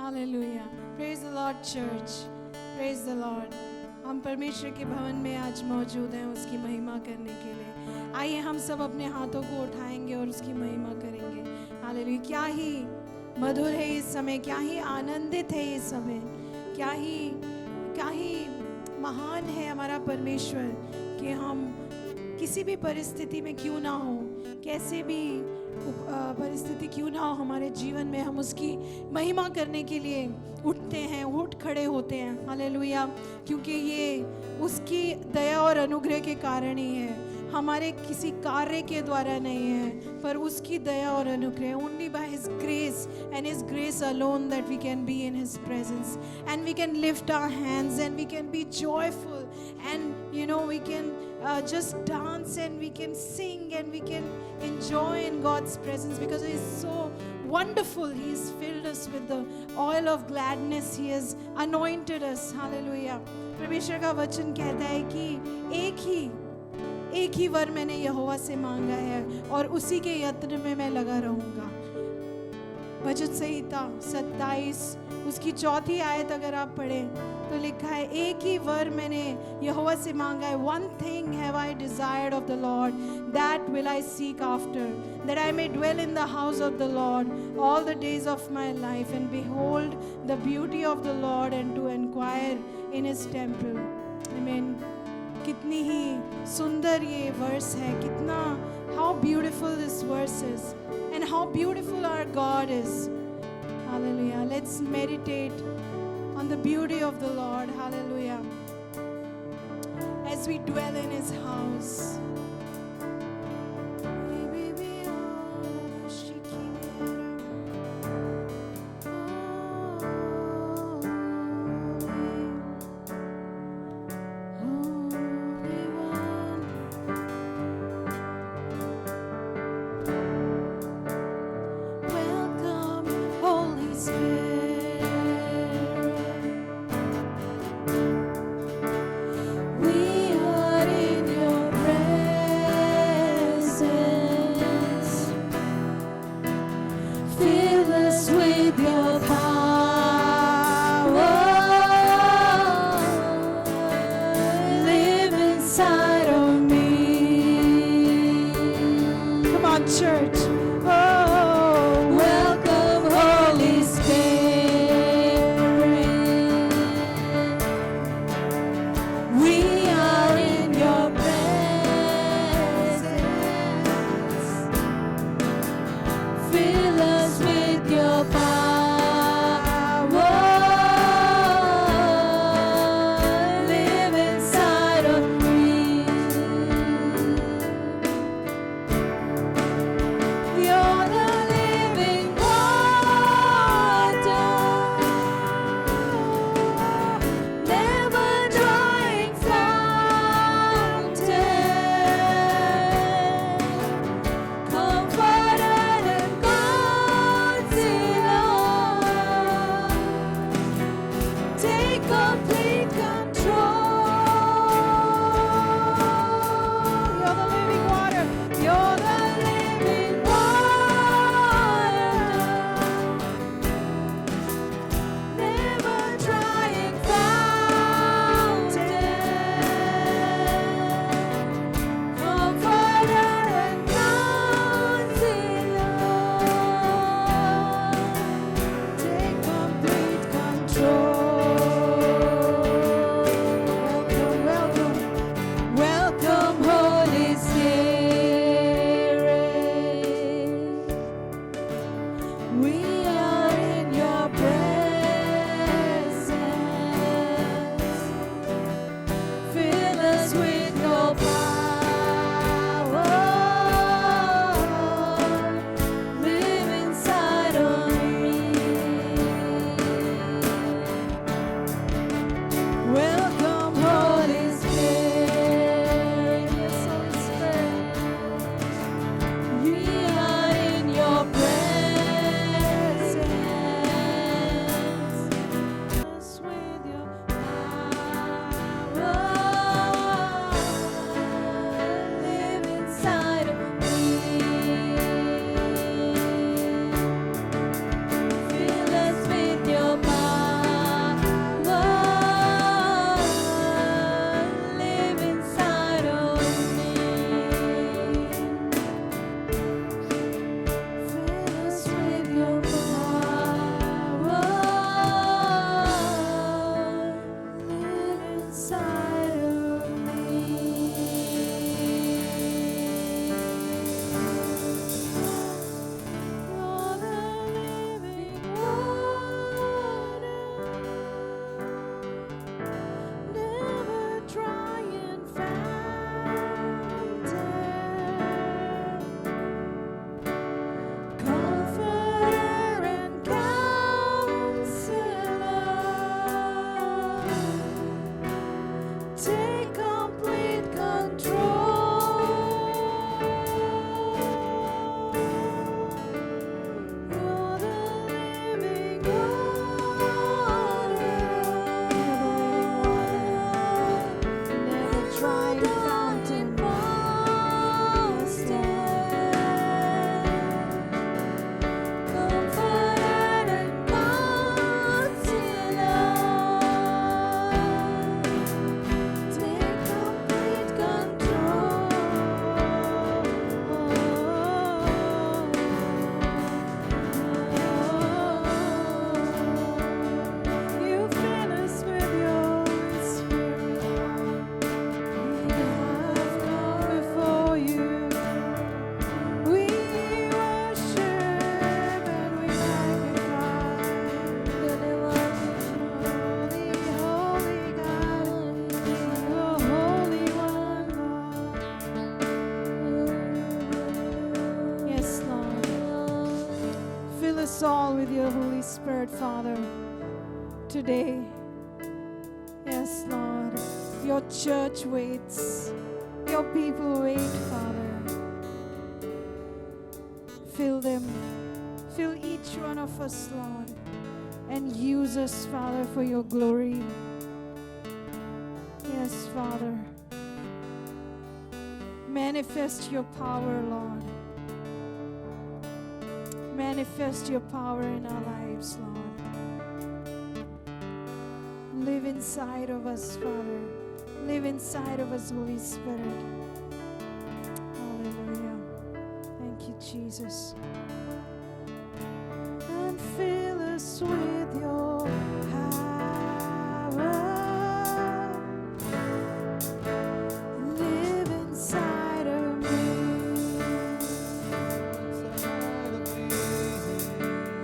Hallelujah. Praise the Lord, church. Praise the Lord. हम परमेश्वर के भवन में आज मौजूद हैं उसकी महिमा करने के लिए। आइए हम सब अपने हाथों को उठाएंगे और उसकी महिमा करेंगे। हालेलुया। क्या ही मधुर है ये समय, क्या ही आनंदित है ये समय, क्या ही महान है हमारा परमेश्वर कि हम किसी भी परिस्थिति में क्यों ना हो, कैसे भी परिस्थिति क्यों ना हो हमारे जीवन में, हम उसकी महिमा करने के लिए उठते हैं, उठ खड़े होते हैं। हालेलुया। क्योंकि ये उसकी दया और अनुग्रह के कारण ही है, हमारे किसी कार्य के द्वारा नहीं है, पर उसकी दया और अनुग्रह। Only by His grace and His grace alone that we can be in His presence, and we can lift our hands and we can be joyful, and we can just dance and we can sing and we can enjoy in God's presence because He is so wonderful. He has filled us with the oil of gladness. He has anointed us. Hallelujah. परमेश्वर का वचन कहता है कि एक ही वर मैंने यहोवा से मांगा है और उसी के यत्न में मैं लगा रहूंगा। भजन संहिता 27 उसकी 4 आयत अगर आप पढ़ें तो लिखा है, एक ही वर मैंने यहोवा से मांगा है। One thing have I desired of the Lord, that will I seek after, that I may dwell in the house of the Lord all the days of my life, and behold the beauty of the Lord, and to inquire in His temple. Amen. कितनी ही सुंदर ये verse है, कितना how beautiful this verse is, and how beautiful our God is. Hallelujah. Let's meditate on the beauty of the Lord. Hallelujah. As we dwell in His house. Fill us with your power. all with your Holy Spirit, Father, today. Yes, Lord. Your church waits. Your people wait, Father. Fill them. Fill each one of us, Lord. And use us, Father, for your glory. Yes, Father. Manifest your power, Lord. Manifest your power in our lives, Lord. Live inside of us, Father. Live inside of us, Holy Spirit. Hallelujah. Thank you, Jesus. And fill us with your power. Live inside of me.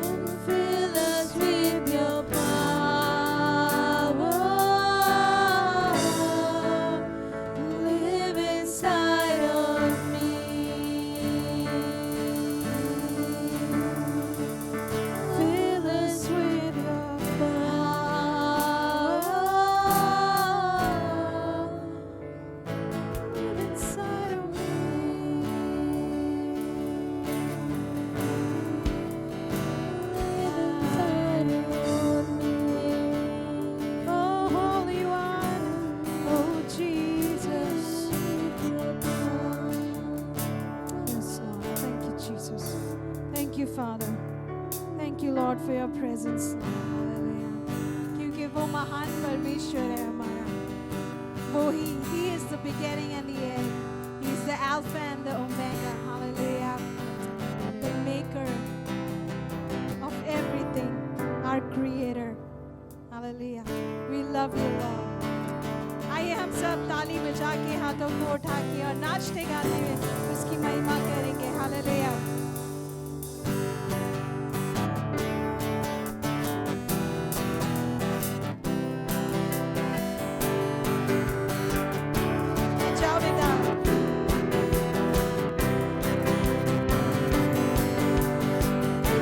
And fill us with your power. Live inside of me. Fill us with your power. Live inside of me. Live inside of me. Oh, Holy One, oh Jesus. Yes, Lord. Thank you, Jesus. Thank you, Father. Thank you, Lord, for your presence. Hallelujah. क्योंकि वो महान परमेश्वर है हमारा. वो he is the beginning and the end. He is the Alpha and the Omega. Hallelujah. The maker of everything, our creator. Hallelujah. We love you, Lord. आइए हम सब ताली बजा के हाथों को उठा के और नाचते गाते हुए उसकी महिमा करेंगे. हालेलुया. जाओ बेटा.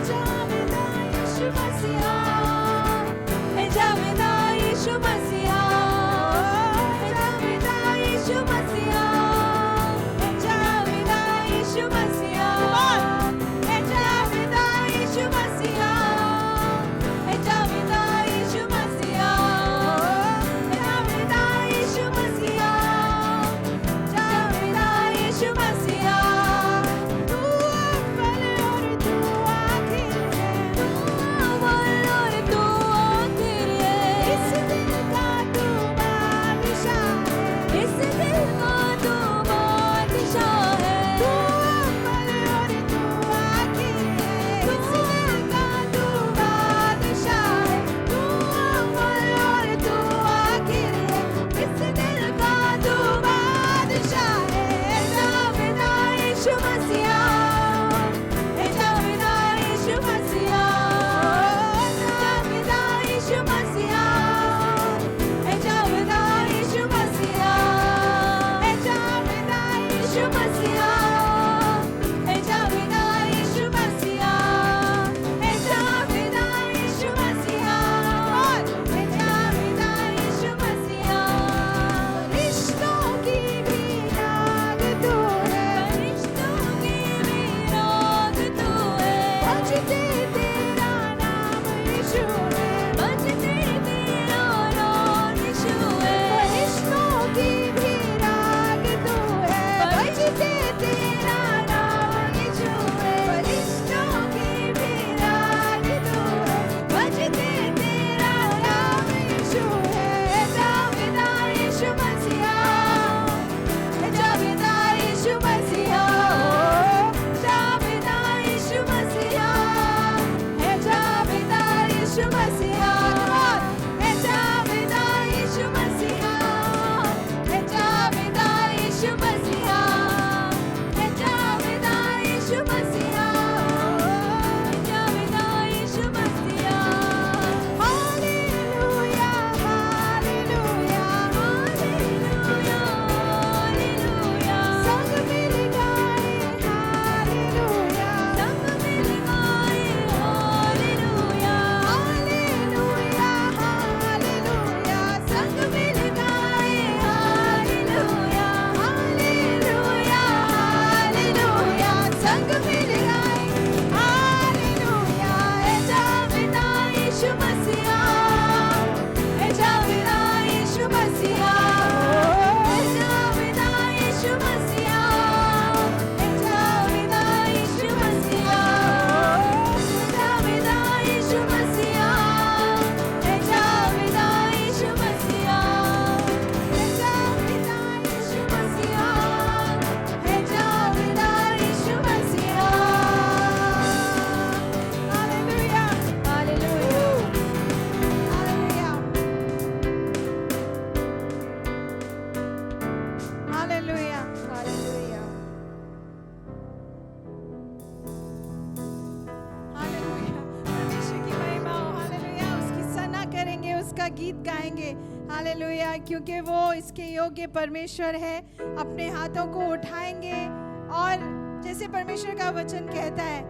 जाओ बेटा यीशु मसीहा. जाओ बेटा यीशु मसीहा. जाओ बेटा यीशु मसीहा. जाओ बेटा यीशु मसीहा. जाओ बेटा यीशु मसीहा. जाओ बेटा यीशु मसीहा. जाओ बेटा यीशु मसीहा. जाओ बेटा यीशु मसीहा. तू अव्वल और तू आखिर है. तू अव्वल और तू आखिर है. इस दिल का तू बादशाह है. इस दिल का तू बादशाह है. तू अव्वल और तू आखिर है. इस दिल का तू बादशाह है. तू अव्वल और तू आखिर है. इस दिल का तू बादशाह है. जाओ बेटा यीशु मसीहा. जाओ बेटा यीशु मसीहा. जाओ बेटा यीशु मसीहा. जाओ बेटा यीशु मसीहा. जाओ बेटा यीशु मसीहा. जाओ बेटा यीशु मसीहा. जाओ बेटा यीशु मसीहा. जाओ बेटा यीशु मसीहा. रिश्तों की भी राग तू है. रिश्तों की भी राग तू है. बजते तेरा नाम यीशु है. बजते तेरा नाम यीशु है. रिश्तों की भी राग तू है. बजते तेरा नाम यीशु है. रिश्तों की भी राग तू है. बजते तेरा नाम यीशु है. जाओ बेटा यीशु मसीहा. जाओ बेटा यीशु मसीहा. जाओ बेटा यीशु मसीहा. जाओ बेटा यीशु मसीहा. गीत गाएंगे। हालेलुया, क्योंकि वो इसके योग्य परमेश्वर है। अपने हाथों को उठाएंगे और जैसे परमेश्वर का वचन कहता है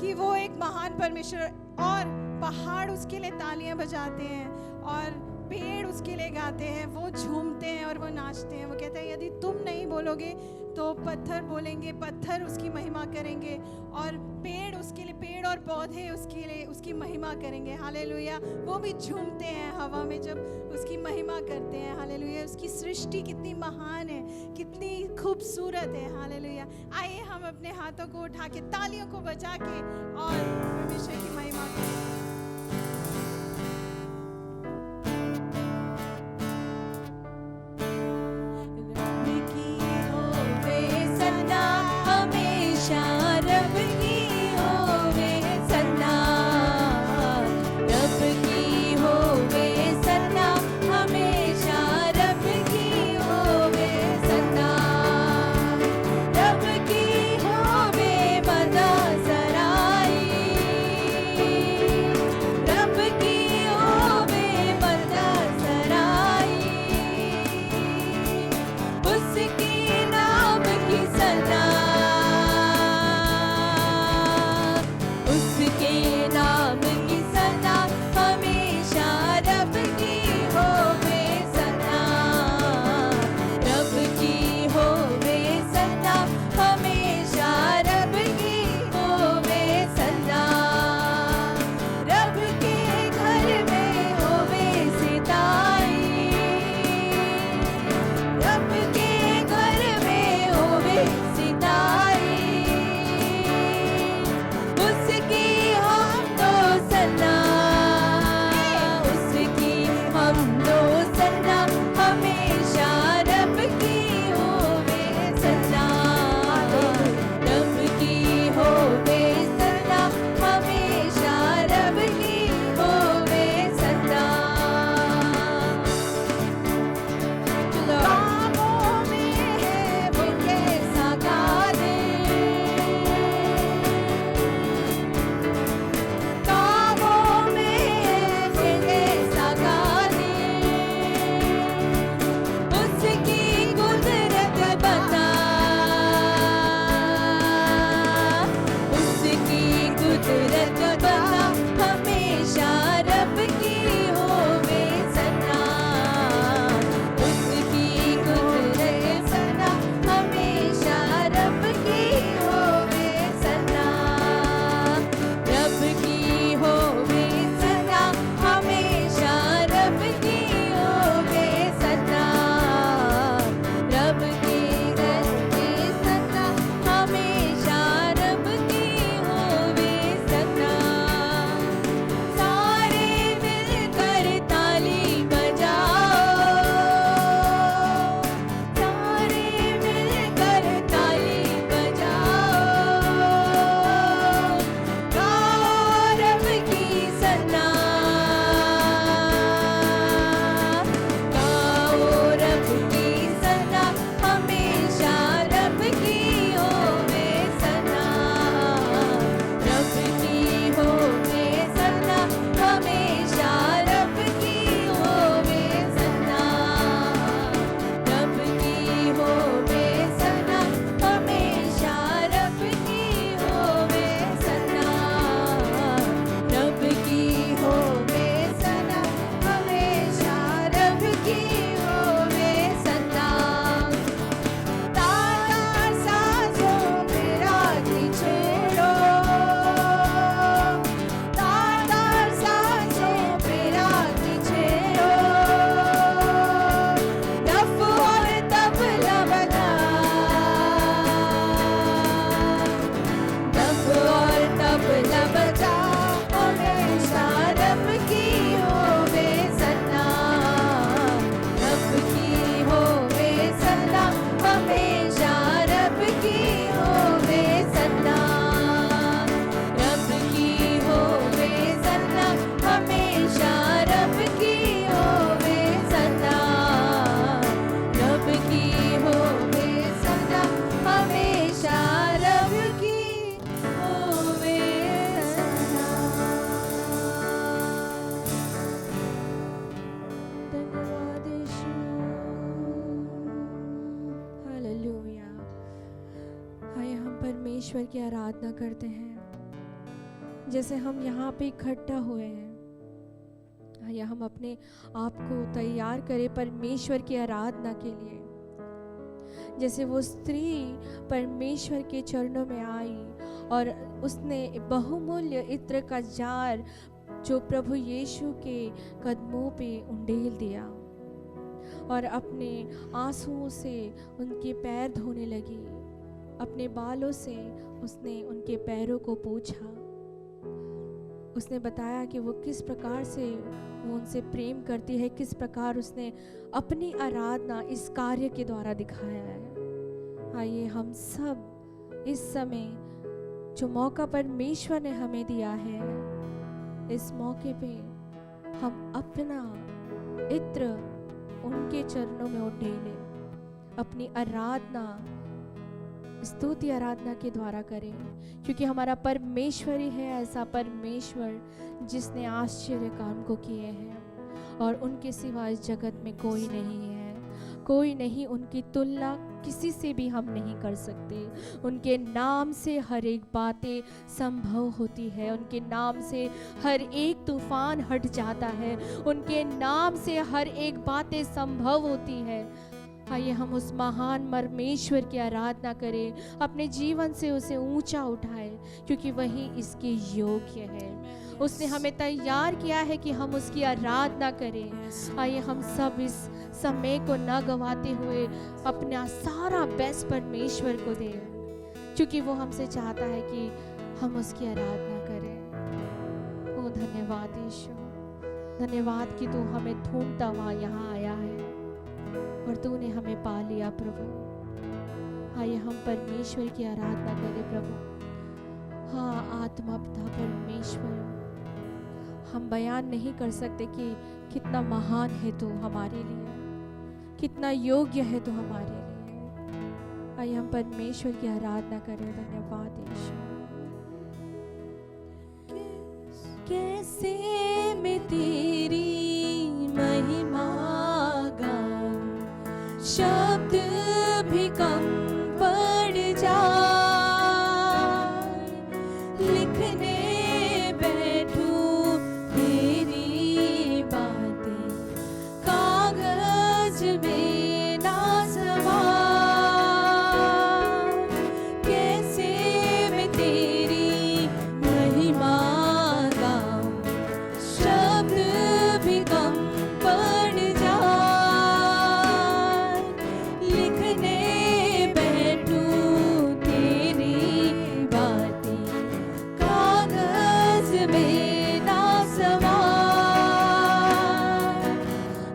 कि वो एक महान परमेश्वर, और पहाड़ उसके लिए तालियां बजाते हैं और पेड़ उसके लिए गाते हैं, वो झूमते हैं और वो नाचते हैं। वो कहते हैं यदि तुम नहीं बोलोगे तो पत्थर बोलेंगे, पत्थर उसकी महिमा करेंगे, और पेड़ उसके लिए, पेड़ और पौधे उसके लिए उसकी महिमा करेंगे। हालेलुया, वो भी झूमते हैं हवा में जब उसकी महिमा करते हैं। हालेलुया, उसकी सृष्टि कितनी महान है, कितनी खूबसूरत है। हालेलुया, आइए हम अपने हाथों को उठा के तालियों को बजा के और परमेश्वर की महिमा करें। रब की परमेश्वर की आराधना करते हैं। जैसे हम यहाँ पे इकट्ठा हुए हैं, या हम अपने आप को तैयार करें परमेश्वर की आराधना के लिए। जैसे वो स्त्री परमेश्वर के चरणों में आई और उसने बहुमूल्य इत्र का जार जो प्रभु यीशु के कदमों पे उंडेल दिया और अपने आंसुओं से उनके पैर धोने लगी। अपने बालों से उसने उनके पैरों को पोंछा। उसने बताया कि वो किस प्रकार से वो उनसे प्रेम करती है, किस प्रकार उसने अपनी आराधना इस कार्य के द्वारा दिखाया है। आइए हम सब इस समय जो मौका परमेश्वर ने हमें दिया है, इस मौके पे हम अपना इत्र उनके चरणों में उंडेलें, अपनी आराधना स्तुति आराधना के द्वारा करें, क्योंकि हमारा परमेश्वर ही है ऐसा परमेश्वर जिसने आश्चर्य काम को किए हैं और उनके सिवा इस जगत में कोई नहीं है, कोई नहीं। उनकी तुलना किसी से भी हम नहीं कर सकते। उनके नाम से हर एक बातें संभव होती है, उनके नाम से हर एक तूफान हट जाता है, उनके नाम से हर एक बातें संभव होती है। आइए हम उस महान परमेश्वर की आराधना करें, अपने जीवन से उसे ऊंचा उठाएं, क्योंकि वही इसके योग्य है। उसने हमें तैयार किया है कि हम उसकी आराधना करें। आइए हम सब इस समय को न गवाते हुए अपना सारा बेस्ट परमेश्वर को दें, क्योंकि वो हमसे चाहता है कि हम उसकी आराधना करें। ओ धन्यवाद यीशु, धन्यवाद कि तू हमें ढूंढता हुआ यहाँ आया है और तूने हमें पा लिया प्रभु। आइए हम परमेश्वर की आराधना करें प्रभु। हाँ आत्मा पिता परमेश्वर, हम बयान नहीं कर सकते कि कितना महान है तू हमारे लिए, कितना योग्य है तू हमारे लिए। आइए हम परमेश्वर की आराधना करें। धन्यवाद यीशु। कैसे मैं तेरी महिमा गाऊं, शब्द भी कम पड़ जाए। लिखने बैठूं तेरी बातें, कागज में ना समाए। कैसे मैं तेरी महिमा गाऊं, शब्द भी कम पड़ जाए। लिखने बैठूं तेरी बातें, कागज में ना समाए।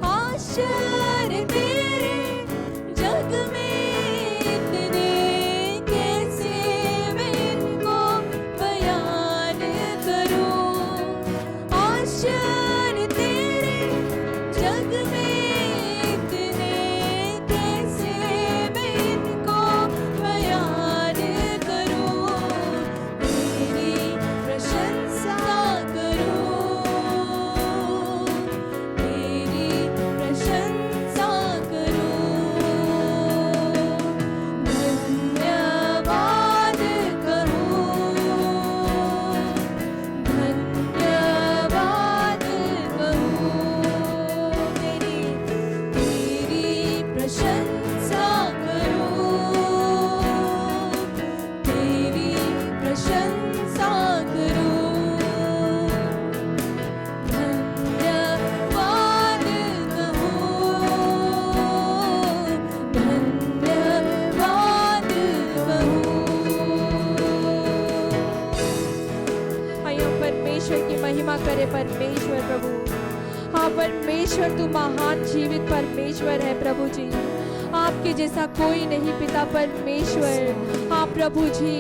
आश्चर्य तेरे जग में इतने, कैसे मैं इनको बयान करूं। आश्चर्य तेरे जग में इतने, कैसे मैं इनको बयान करूं। तेरी प्रशंसा करूं, तेरी प्रशंसा करूं। धन्यवाद कहूं, धन्यवाद कहूं। तेरी प्रशंसा करूं, तेरी प्रशंसा करूं। धन्यवाद कहूं, धन्यवाद कहूं। आइए हम परमेश्वर की महिमा करें। परमेश्वर प्रभु, हाँ परमेश्वर तू महान जीवित परमेश्वर है प्रभु जी। आपके जैसा कोई नहीं पिता परमेश्वर। हाँ प्रभु जी,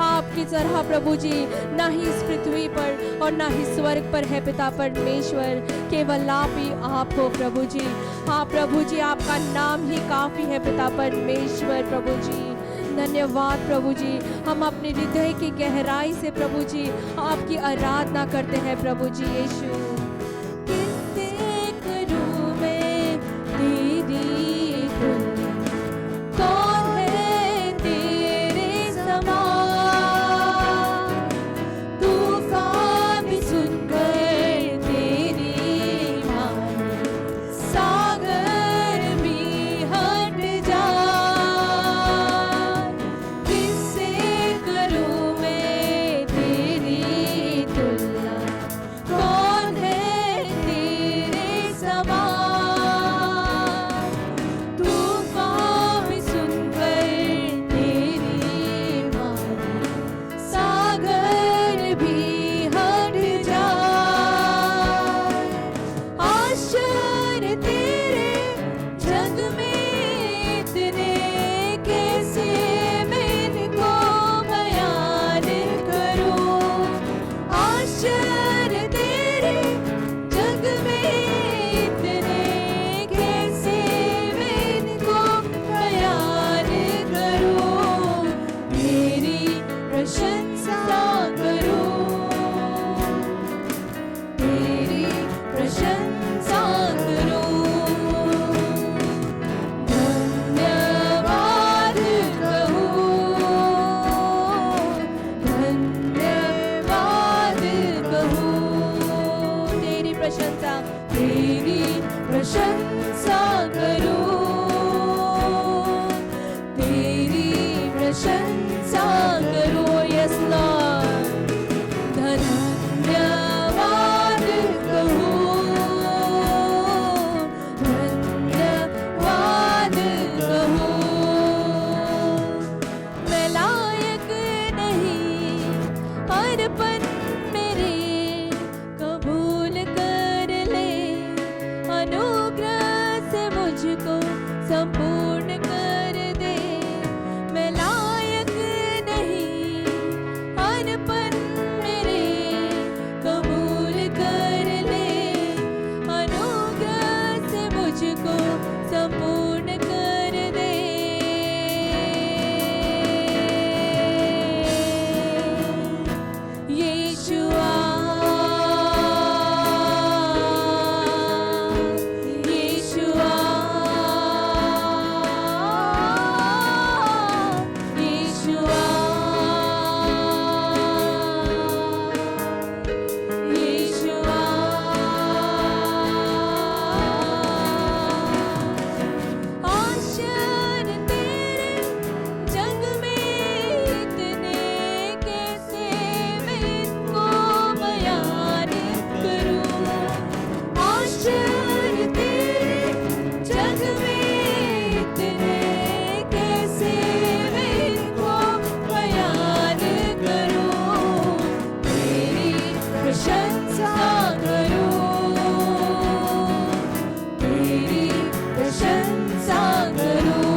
आपकी तरह प्रभु जी ना ही इस पृथ्वी पर और ना ही स्वर्ग पर है पिता परमेश्वर। केवल आप ही आप हो प्रभु जी। हाँ प्रभु जी, आपका नाम ही काफी है पिता परमेश्वर प्रभु जी। धन्यवाद प्रभु जी। हम अपने हृदय की गहराई से प्रभु जी आपकी आराधना करते हैं प्रभु जी यीशु। किससे करूं मैं तेरी तुलना, कौन है तेरे समान। तेरी प्रशंसा करूं। धन्यवाद कहूं, धन्यवाद कहूं। तेरी प्रशंसा करूं, तेरी प्रशंसा करूं। यस लॉर्ड, धन्यवाद कहूं, धन्यवाद कहूं। मैं लायक नहीं, अर्पण मेरे कबूल कर ले। अनुग्रह से मुझको संपूर्ण कर दे। मैं लायक नहीं, अर्पण मेरे कबूल कर ले। अनुग्रह से मुझको संपूर्ण कर दे। यीशुआ, यीशुआ, यीशुआ, यीशुआ। आश्चर्य तेरे जग में इतने कैसे मैं इनको बयान करूं। आश्चर्य तेरे जग में इतने कैसे मैं इनको बयान करूं। तेरी प्रशंसा करूं, तेरी प्रशंसा करूं।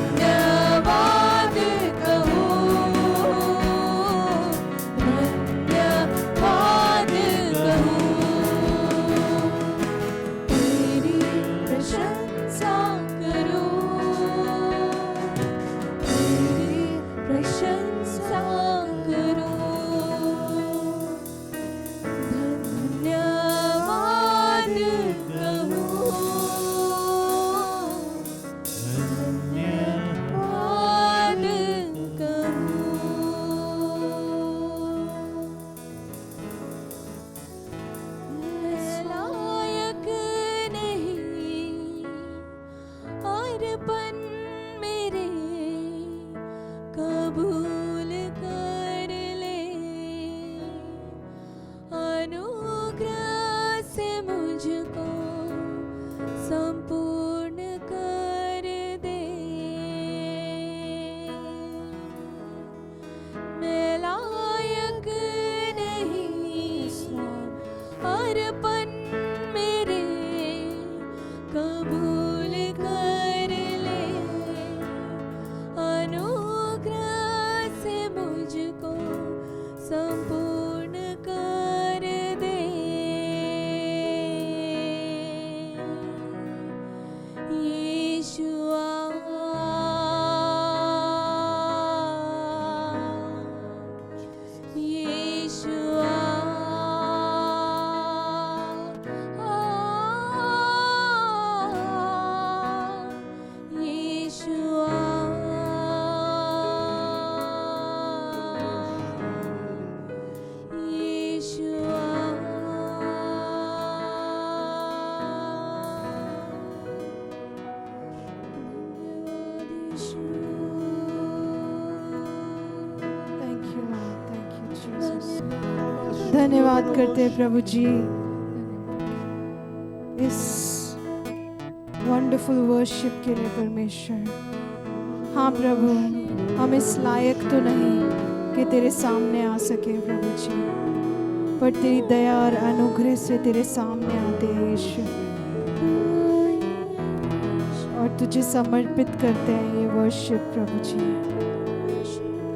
धन्यवाद कहूं, धन्यवाद कहूं। तेरी प्रशंसा करूं, तेरी प्रशंसा करूं। धन्यवाद कहूं, धन्यवाद कहूं। मैं लायक नहीं, अर्पण मेरे कबूल कर ले। अनुग्रह से मुझको संपूर्ण कर दे। मैं लायक नहीं, अर्पण मेरे कबूल कर ले। अनुग्रह से मुझको संपूर्ण कर दे। यीशुआ, यीशुआ, यीशुआ, Thank you, Lord. Thank you, Jesus. धन्यवाद करते हैं प्रभु जी इस वंडरफुल वर्शिप के लिए परमेश्वर। हाँ प्रभु, हम इस लायक तो नहीं कि तेरे सामने आ सके प्रभु जी, पर तेरी दया और अनुग्रह से तेरे सामने आते हैं यीशु, और तुझे समर्पित करते हैं ये वर्शिप प्रभु जी।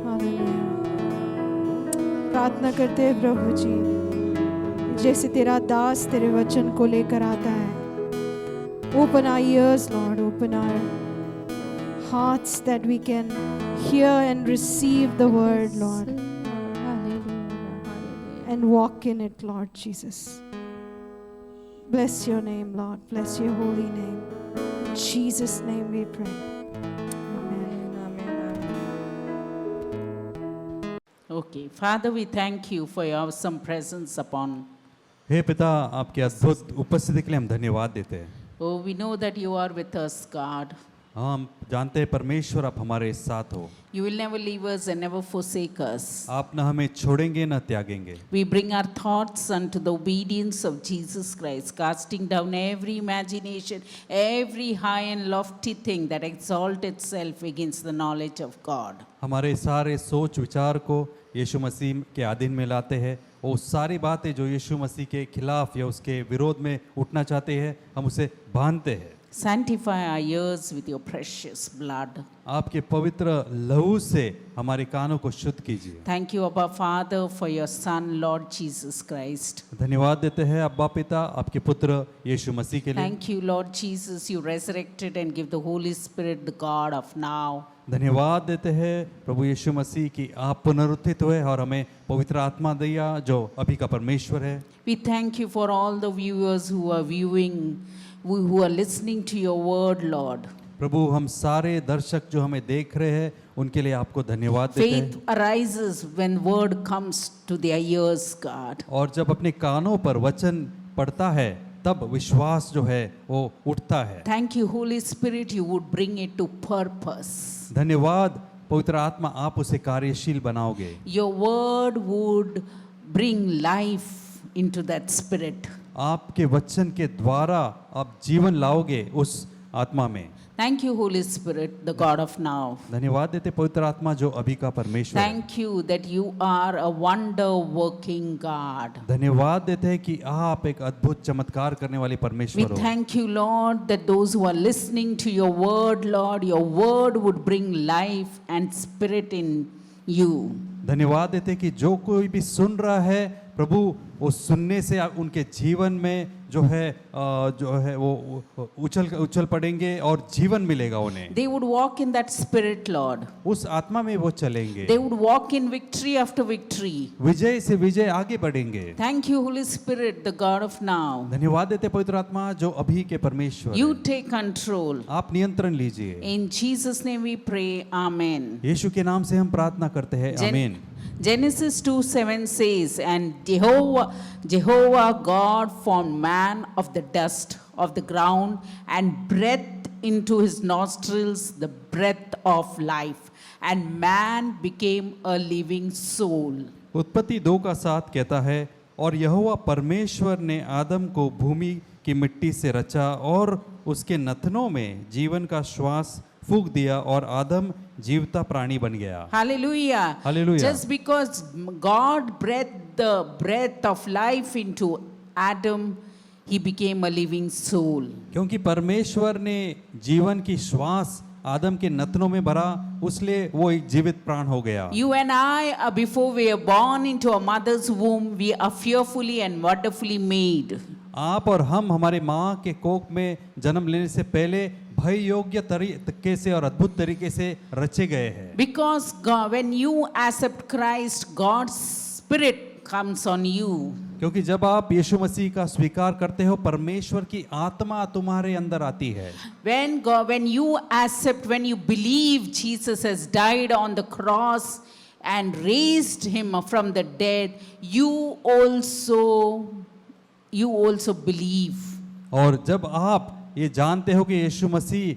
हालेलुया। प्रार्थना करते हैं प्रभु जी, जैसे तेरा दास तेरे वचन को लेकर आता है, open our ears, Lord, open our hearts that we can hear and receive the word, Lord. and walk in it, Lord Jesus. Bless your name, Lord. Bless your holy name. In Jesus' name we pray. Amen. Amen. Amen. Okay, Father, we thank you for your awesome presence upon. हे पिता, आपकी अद्भुत उपस्थिति के लिए हम धन्यवाद देते हैं। Oh, we know that you are with us, God. हम जानते हैं परमेश्वर आप हमारे साथ हो। You will never leave us and never forsake us. आप न हमें छोड़ेंगे न त्यागेंगे। We bring our thoughts unto the obedience of Jesus Christ, casting down every imagination, every high and lofty thing that exalts itself against the knowledge of God. हमारे सारे सोच विचार को यीशु मसीह के अधीन में लाते हैं। वो सारी बातें जो यीशु मसीह के खिलाफ या उसके विरोध में उठना चाहते हैं, हम उसे बांधते हैं। Sanctify our ears with your precious blood. आपके पवित्र लहू से हमारे कानों को शुद्ध कीजिए। Thank you, Abba Father, for your Son, Lord Jesus Christ. धन्यवाद देते हैं अब्बा पिता आपके पुत्र यीशु मसीह के लिए। Thank you, Lord Jesus, you resurrected and give the Holy Spirit the God of now. धन्यवाद देते हैं प्रभु यीशु मसीह की आप पुनरुत्थित हुए और हमें पवित्र आत्मा दिया जो अभी का परमेश्वर है। We thank you for all the viewers who are viewing, who are listening to your word, Lord. प्रभु हम सारे दर्शक जो हमें देख रहे हैं उनके लिए आपको धन्यवाद देते Faith हैं। arises when word comes to their ears, God. और जब अपने कानों पर वचन पड़ता है तब विश्वास जो है वो उठता है। Thank you, Holy Spirit, you would bring it to purpose. धन्यवाद पवित्र आत्मा आप उसे कार्यशील बनाओगे। Your word would bring life into that spirit. आपके वचन के द्वारा आप जीवन लाओगे उस आत्मा में। Thank you, Holy Spirit, the God of now. धन्यवाद देते पवित्र आत्मा जो अभी का परमेश्वर है। Thank you that you are a wonder working God. धन्यवाद देते हैं कि आप एक अद्भुत चमत्कार करने वाले We परमेश्वर हो। thank you, Lord, that those who are listening to your word, Lord, your word would bring life and spirit in you. धन्यवाद देते हैं कि जो कोई भी सुन रहा है प्रभु वो सुनने से उनके जीवन में जो है वो उछल पड़ेंगे और जीवन मिलेगा उन्हें। They would walk in that spirit, Lord. उस आत्मा में वो चलेंगे। They would walk in victory after victory. विजय से विजय आगे बढ़ेंगे। Thank you, Holy Spirit, the God of now. धन्यवाद देते पवित्र आत्मा जो अभी के परमेश्वर You हैं। take control. आप नियंत्रण लीजिए। In Jesus' name we pray, Amen. यीशु के नाम से हम प्रार्थना करते हैं, आमीन। Genesis 2:7 says, and Jehovah God formed man of the dust of the ground and breathed into his nostrils the breath of life, and man became a living soul. उत्पत्ति 2:7 कहता है, और यहोवा परमेश्वर ने आदम को भूमि की मिट्टी से rचा और उसके नथनों में जीवन का श्वास फूंक दिया और आदम जीवता प्राणी बन गया। Hallelujah. Hallelujah. Just because God breathed the breath of life into Adam, he became a living soul. क्योंकि परमेश्वर ने जीवन की श्वास आदम के नथनों में भरा, उसलिए वो एक जीवित प्राण हो गया। You and I, before we are born into a mother's womb, we are fearfully and wonderfully made. आप और हम हमारे माँ के कोख में जन्म लेने से पहले भय योग्य तरीके से और अद्भुत तरीके से रचे गए हैं। Because God, when you accept Christ, God's Spirit comes on you. क्योंकि जब आप यीशु मसीह का स्वीकार करते हो परमेश्वर की आत्मा तुम्हारे अंदर आती है। When you accept, when you believe Jesus has died on the cross and raised him from the dead, you also believe. और जब आप ये जानते हो कि यीशु मसीह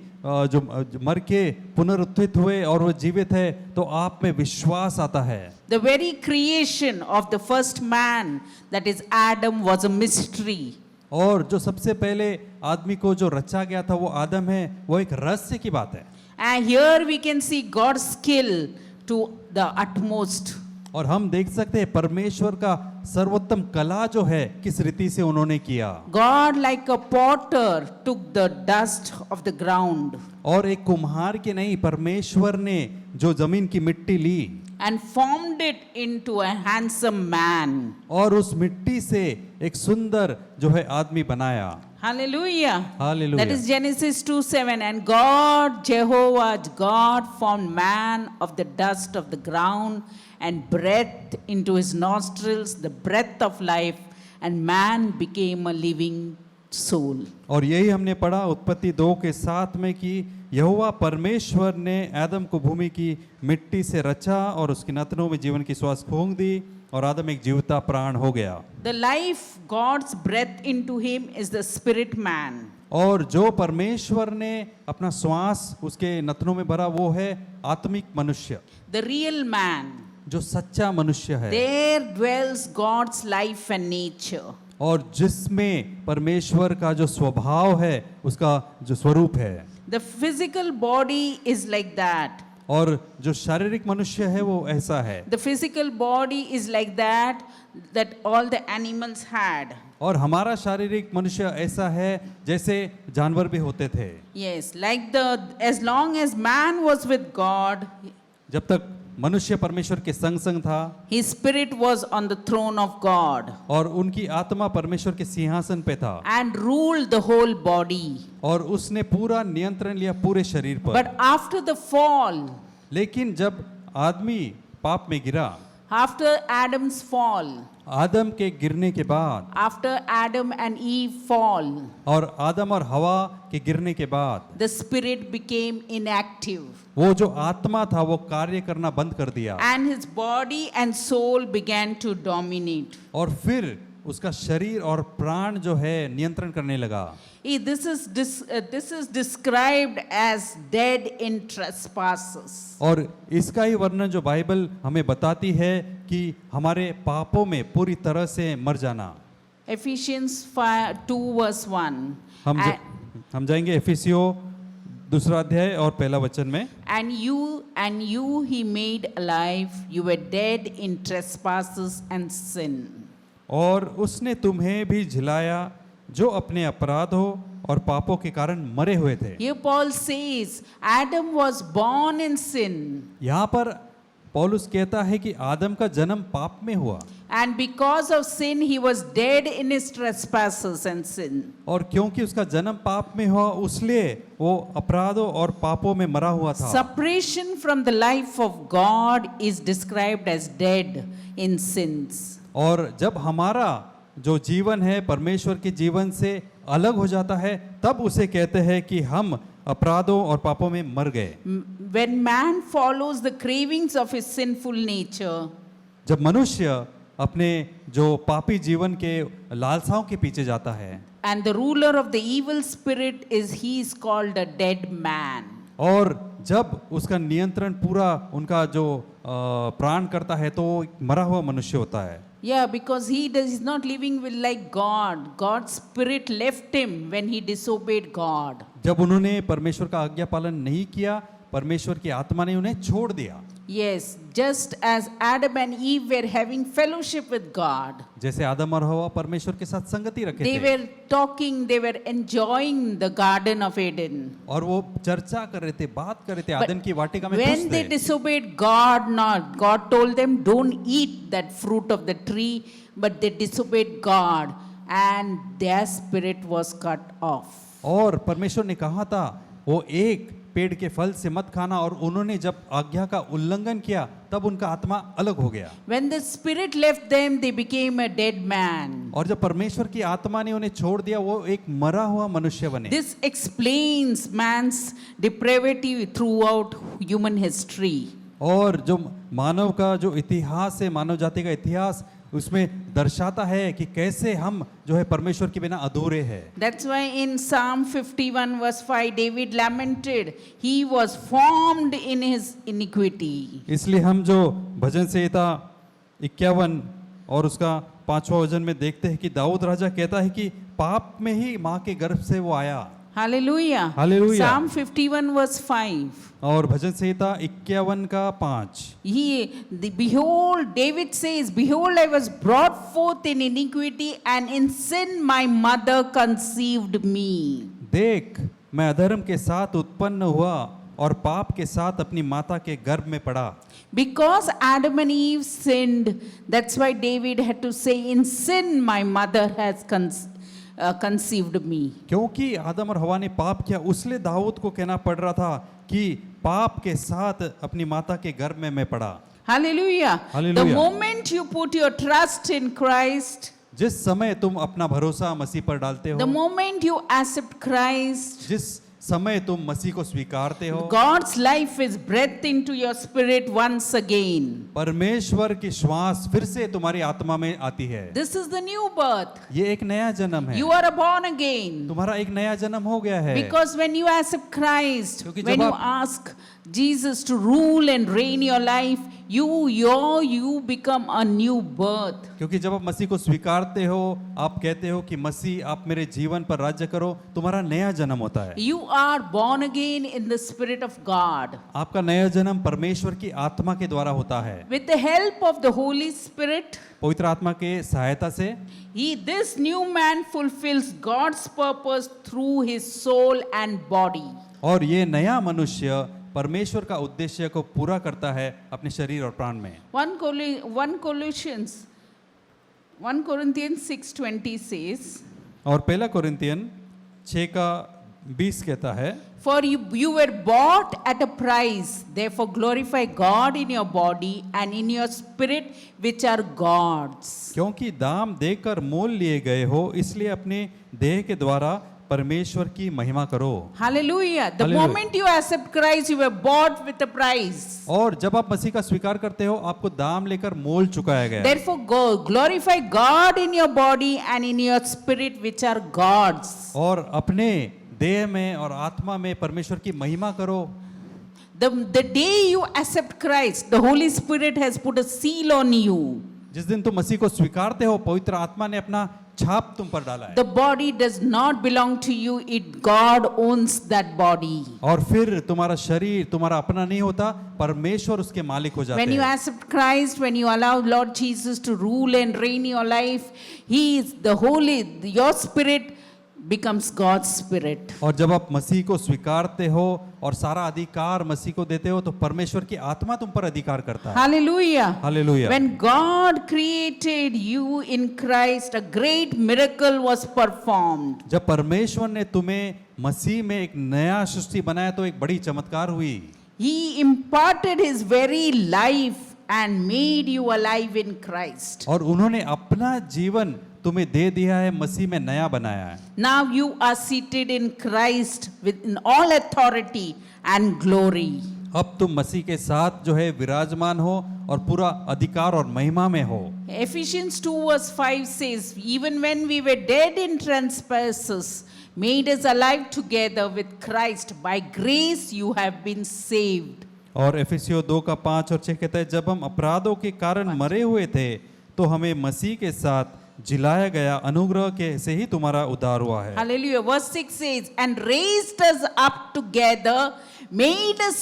जो मर के पुनरुत्थित हुए और वो जीवित है, तो आप में विश्वास आता है। The very creation of the first man, that is Adam, was a mystery. और जो सबसे पहले आदमी को जो रचा गया था वो आदम है, वो एक रहस्य की बात है। And here we can see God's skill to the utmost. और हम देख सकते हैं परमेश्वर का सर्वोत्तम कला जो है किस रीति से उन्होंने किया। God, like a potter, took the dust of the ground और एक कुम्हार के नहीं, परमेश्वर ने जो जमीन की मिट्टी ली and formed it into a handsome man. और उस मिट्टी से एक सुंदर जो है आदमी बनाया। Hallelujah. Hallelujah. That is Genesis 2:7. And God, Jehovah, God formed man of the dust of the ground and breathed into his nostrils the breath of life, and man became a living soul. और यही हमने पढ़ा उत्पत्ति 2:7 में कि यहोवा परमेश्वर ने आदम को भूमि की मिट्टी से रचा और उसके नथनों में जीवन की श्वास फूंक दी और आदम एक जीवता प्राण हो गया। The life God's breath into him is the spirit man. और जो परमेश्वर ने अपना श्वास उसके नथनों में भरा वो है आत्मिक मनुष्य, The real man. जो सच्चा मनुष्य है There dwells God's life and nature. और जिसमें परमेश्वर का जो स्वभाव है उसका जो स्वरूप है। The physical body is like that. और जो शारीरिक मनुष्य है वो ऐसा है। The physical body is like that all the animals had. और हमारा शारीरिक मनुष्य ऐसा है जैसे जानवर भी होते थे। Yes, as long as man was with God, जब तक मनुष्य परमेश्वर के संग संग था, his spirit was on the throne of God और उनकी आत्मा परमेश्वर के सिंहासन पे था and ruled the whole body. और उसने पूरा नियंत्रण लिया पूरे शरीर पर। But after the fall, लेकिन जब आदमी पाप में गिरा, after Adam's fall, आदम के गिरने के बाद after Adam and Eve fall, और आदम और हवा के गिरने के बाद the spirit became inactive वो जो आत्मा था वो कार्य करना बंद कर दिया and his body and soul began to dominate. और फिर उसका शरीर और प्राण जो है नियंत्रण करने लगा। This is described as dead in trespasses. और इसका ही वर्णन जो बाइबल हमें बताती है कि हमारे पापों में पूरी तरह से मर जाना। Ephesians 2:1. हम जाएंगे एफिसियो 2 अध्याय और 1 वचन में। And you he made alive, you were dead in trespasses and sin. और उसने तुम्हें भी झिलाया जो अपने अपराधों और पापों के कारण मरे हुए थे। Here Paul says Adam was born in sin, यहाँ पर पौलुस कहता है कि आदम का जन्म पाप में हुआ and because of sin he was dead in his trespasses and sin. और क्योंकि उसका जन्म पाप में हुआ उसलिए वो अपराधों और पापों में मरा हुआ था। Separation from the life of God is described as dead in sins. और जब हमारा जो जीवन है परमेश्वर के जीवन से अलग हो जाता है तब उसे कहते हैं कि हम अपराधों और पापों में मर गए। When man follows the cravings of his sinful nature, जब मनुष्य अपने जो पापी जीवन के लालसाओं के पीछे जाता है and the ruler of the evil spirit he is called a dead man. और जब उसका नियंत्रण पूरा उनका जो प्राण करता है तो वो एक मरा हुआ मनुष्य होता है। Yeah, because he's not living with like God. God's spirit left him when he disobeyed God. जब उन्होंने परमेश्वर का आज्ञा पालन नहीं किया परमेश्वर की आत्मा ने उन्हें छोड़ दिया। Yes, just as Adam and Eve were having fellowship with God. जैसे आदम और हवा परमेश्वर के साथ संगति रखे They थे were talking, they were enjoying the Garden of Eden. और वो चर्चा कर रहे थे, बात कर रहे थे, But आदम की वाटिका में when खुश they थे। disobeyed God, God told them, don't eat that fruit of the tree, but they disobeyed God and their spirit was cut off. और परमेश्वर ने कहा था वो एक पेड़ के फल से मत खाना और उन्होंने जब आज्ञा का उल्लंघन किया तब उनका आत्मा अलग हो गया। When the spirit left them, they became a dead man. और जब परमेश्वर की आत्मा ने उन्हें छोड़ दिया वो एक मरा हुआ मनुष्य बने। This explains man's depravity throughout human history. और जो मानव का जो इतिहास है मानव जाति का इतिहास उसमें दर्शाता है कि कैसे हम जो है परमेश्वर के बिना अधूरे हैं। That's why in Psalm 51 verse 5 David lamented, he was formed in his iniquity. इसलिए हम जो भजन संहिता 51 और उसका 5वां वचन में देखते हैं कि दाऊद राजा कहता है कि पाप में ही माँ के गर्भ से वो आया। Hallelujah. Hallelujah. Psalm 51 verse 5. और भजन संहिता 51 का 5 Behold, David says, behold, I was brought forth in iniquity and in sin my mother conceived me. देख मैं अधर्म के साथ उत्पन्न हुआ और पाप के साथ अपनी माता के गर्भ में पड़ा। Because Adam and Eve sinned, that's why David had to say, in sin my mother has conceived me. क्योंकि आदम और हवा ने पाप किया, उसलिए दाऊद को कहना पड़ रहा था कि पाप के साथ अपनी माता के गर्भ में मैं पड़ा। Hallelujah. The Hallelujah. moment you put your trust in Christ, जिस समय तुम अपना भरोसा मसीह पर डालते the हो, moment you accept Christ, जिस समय तुम मसीह को स्वीकारते हो, God's life is breathed into your spirit once again. परमेश्वर की श्वास फिर से तुम्हारी आत्मा में आती है। This is the new birth. ये एक नया जन्म है, You are born again. तुम्हारा एक नया जन्म हो गया है। Because when you accept Christ, क्योंकि when जब you आप- ask Jesus to rule and reign your life, you become a new birth. क्योंकि जब आप मसीह को स्वीकारते हो, आप कहते हो कि मसीह आप मेरे जीवन पर राज्य करो, तुम्हारा नया जन्म होता है। You are born again in the Spirit of God. आपका नया जन्म परमेश्वर की आत्मा के द्वारा होता है, With the help of the Holy Spirit, पवित्र आत्मा के सहायता से। this new man fulfills God's purpose through his soul and body. और ये नया मनुष्य परमेश्वर का उद्देश्य को पूरा करता है अपने शरीर और प्राण में। 1 Corinthians 6:20 says, और पहला कोरिन्थियन 6:20 कहता है, For you were bought at a price, therefore glorify God in your body and in your spirit, which are God's. क्योंकि दाम देकर मोल लिए गए हो, इसलिए अपने देह के द्वारा परमेश्वर की महिमा करो। Hallelujah. The Hallelujah. moment you accept Christ, you were bought with a price. और जब आप मसीह का स्वीकार करते हो, आपको दाम लेकर मोल चुकाया गया है। Therefore, go glorify God in your body and in your spirit, which are God's. और अपने देह में और आत्मा में परमेश्वर की महिमा करो। The day you accept Christ, the Holy Spirit has put a seal on you. जिस दिन तुम मसीह को स्वीकारते हो, पवित्र आत्मा ने अपना छाप तुम पर डाला है। The body does not belong to you, God owns that body. और फिर तुम्हारा शरीर तुम्हारा अपना नहीं होता, परमेश्वर उसके मालिक हो जाते When you हैं। accept Christ, when you allow Lord Jesus to rule and reign your life, He is the holy, your spirit becomes God's spirit. और जब आप मसीह को स्वीकारते हो और सारा अधिकार मसीह को देते हो, तो परमेश्वर की आत्मा तुम पर अधिकार करता है। Hallelujah. Hallelujah. When God created you in Christ, a great miracle was performed. जब परमेश्वर ने तुम्हें मसीह में एक नया सृष्टि बनाया, तो एक बड़ी चमत्कार हुई। He imparted His very life and made you alive in Christ. और उन्होंने अपना जीवन तुम्हें दे दिया है, मसीह में नया बनाया है। Now you are seated in Christ with in all authority and glory. अब तुम मसीह के साथ जो है विराजमान हो और पूरा अधिकार और महिमा में हो। Ephesians 2:5 says, even when we were dead in trespasses, made us alive together with Christ. By grace you have been saved. और एफिसियों 2:5 और 6 कहता है, जब हम अपराधों के कारण मरे हुए थे, तो हमें मसीह के साथ जिलाया गया, अनुग्रह के से ही तुम्हारा उद्धार हुआ है। Hallelujah. Verse 6 says, and raised us up together, made us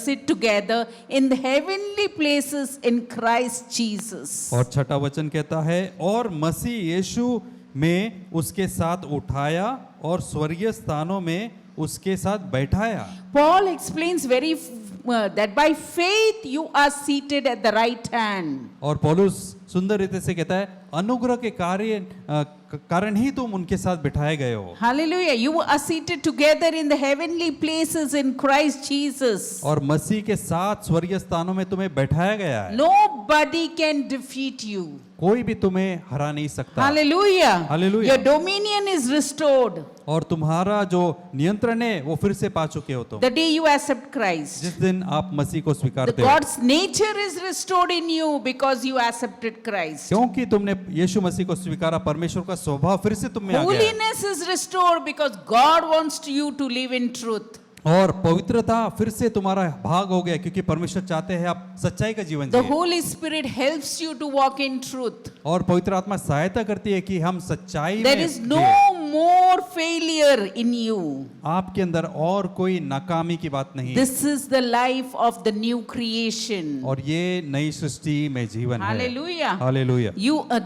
sit together in the heavenly places in Christ Jesus. और छठा वचन कहता है, और मसीह यीशु में उसके साथ उठाया और स्वर्गीय स्थानों में उसके साथ बैठाया। Paul explains that by faith you are seated at the right hand. और पौलुस सुंदर रीति से कहता है, अनुग्रह के कारण ही तुम उनके साथ बिठाए गए हो। Hallelujah. You are seated together in the heavenly places in Christ Jesus. और मसीह के साथ स्वर्गीय स्थानों में तुम्हें बैठाया गया है। Nobody can defeat you. कोई भी तुम्हें हरा नहीं सकता। Hallelujah. Hallelujah. Your dominion is restored और तुम्हारा जो नियंत्रण है वो फिर से पा चुके हो तुम, the day you accept Christ. जिस दिन आप मसीह को The स्वीकारते हो। God's nature is restored in you because you accepted Christ. क्योंकि तुमने यीशु मसीह को स्वीकारा, परमेश्वर का स्वभाव फिर से तुम में आ गया है। Holiness is restored because God wants you to live in truth. और पवित्रता फिर से तुम्हारा भाग हो गया, क्योंकि परमेश्वर चाहते हैं आप सच्चाई का जीवन The जिए। Holy Spirit helps you to walk in truth. और पवित्र आत्मा सहायता करती है कि हम सच्चाई There में is जिए। no more failure in you. आपके अंदर और कोई नाकामी की बात नहीं। This is the life of the new creation. और ये नई सृष्टि में जीवन है। Hallelujah. Hallelujah.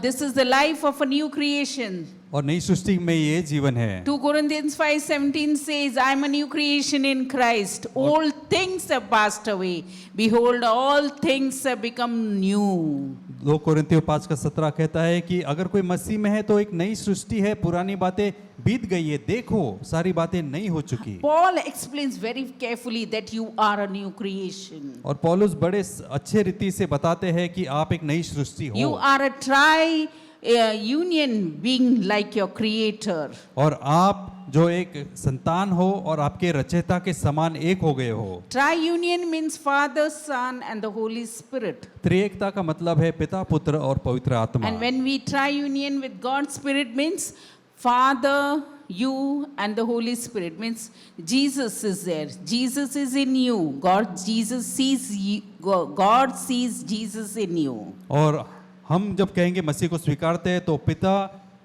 This is the life of a new creation. और नई सृष्टि में ये जीवन है। 2 Corinthians 5:17 says, I am a new creation in Christ. All things have passed away. Behold, all things have become new. 2 कोरिन्थियों 5:17 कहता है कि अगर कोई मसीह में है तो एक नई सृष्टि है, पुरानी बातें बीत गई है, देखो सारी बातें नई हो चुकी। Paul explains very carefully that you are a new creation. और पौलुस बड़े अच्छे रीति से बताते हैं कि आप एक नई सृष्टि You हो are a union being like your creator. और आप जो एक संतान हो और आपके रचयिता के समान एक हो गए हो। Triunion means Father, Son and the Holy Spirit. त्रिएकता का मतलब है पिता, पुत्र और पवित्र आत्मा। And when we triunion with God's Spirit means Father, you and the Holy Spirit, means Jesus is there. Jesus is in you. God sees Jesus in you. और हम जब कहेंगे मसीह को स्वीकारते हैं तो पिता,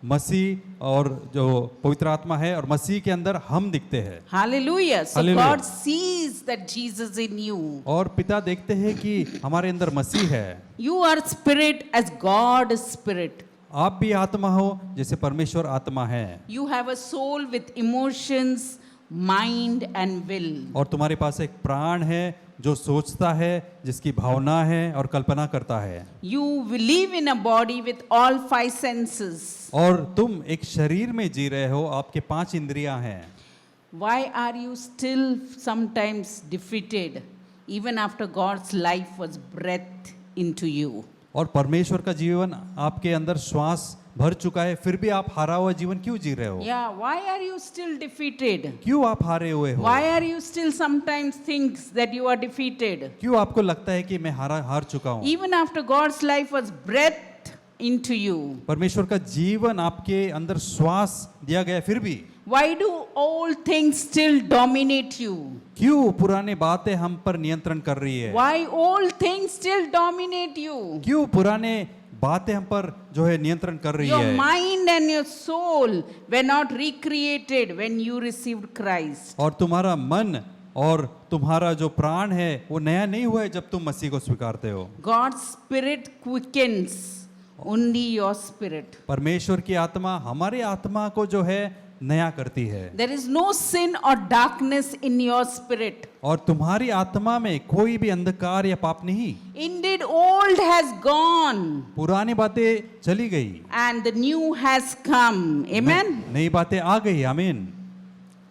मसीह और जो पवित्र आत्मा है और मसीह के अंदर हम दिखते हैं। Hallelujah. So Hallelujah. God sees that Jesus in you. और पिता देखते हैं कि हमारे अंदर मसीह है। You are spirit as God is spirit. आप भी आत्मा हो जैसे परमेश्वर आत्मा है। You have a soul with emotions, mind and will. और तुम्हारे पास एक प्राण है जो सोचता है, जिसकी भावना है और कल्पना करता है। You will live in a body with all 5 senses. और तुम एक शरीर में जी रहे हो, आपके 5 इंद्रियां हैं। Why are you still sometimes defeated even after God's life was breathed into you? और परमेश्वर का जीवन आपके अंदर श्वास भर चुका है, फिर भी आप हारा हुआ जीवन क्यों जी रहे हो? Yeah, why are you still defeated? क्यों आप हारे हुए हो? Why are you still sometimes thinks that you are defeated? क्यों आपको लगता है कि मैं हार चुका हूँ? Even after God's life was breathed into you. परमेश्वर का जीवन आपके अंदर श्वास दिया गया फिर भी Why do old things still dominate you? क्यों पुराने बातें हम पर नियंत्रण कर रही है? Why old things still dominate you? क्यों पुराने बातें हम पर जो है नियंत्रण कर रही Your है? mind and your soul were not recreated when you received Christ. और तुम्हारा मन और तुम्हारा जो प्राण है वो नया नहीं हुआ है जब तुम मसीह को स्वीकारते हो। God's spirit quickens only your spirit. परमेश्वर की आत्मा हमारी आत्मा को जो है नया करती है। There is no sin or darkness in your spirit. और तुम्हारी आत्मा में कोई भी अंधकार या पाप नहीं। Indeed, old has gone पुरानी बातें चली गई, and the new has come. Amen. नई बातें आ गई। आमीन।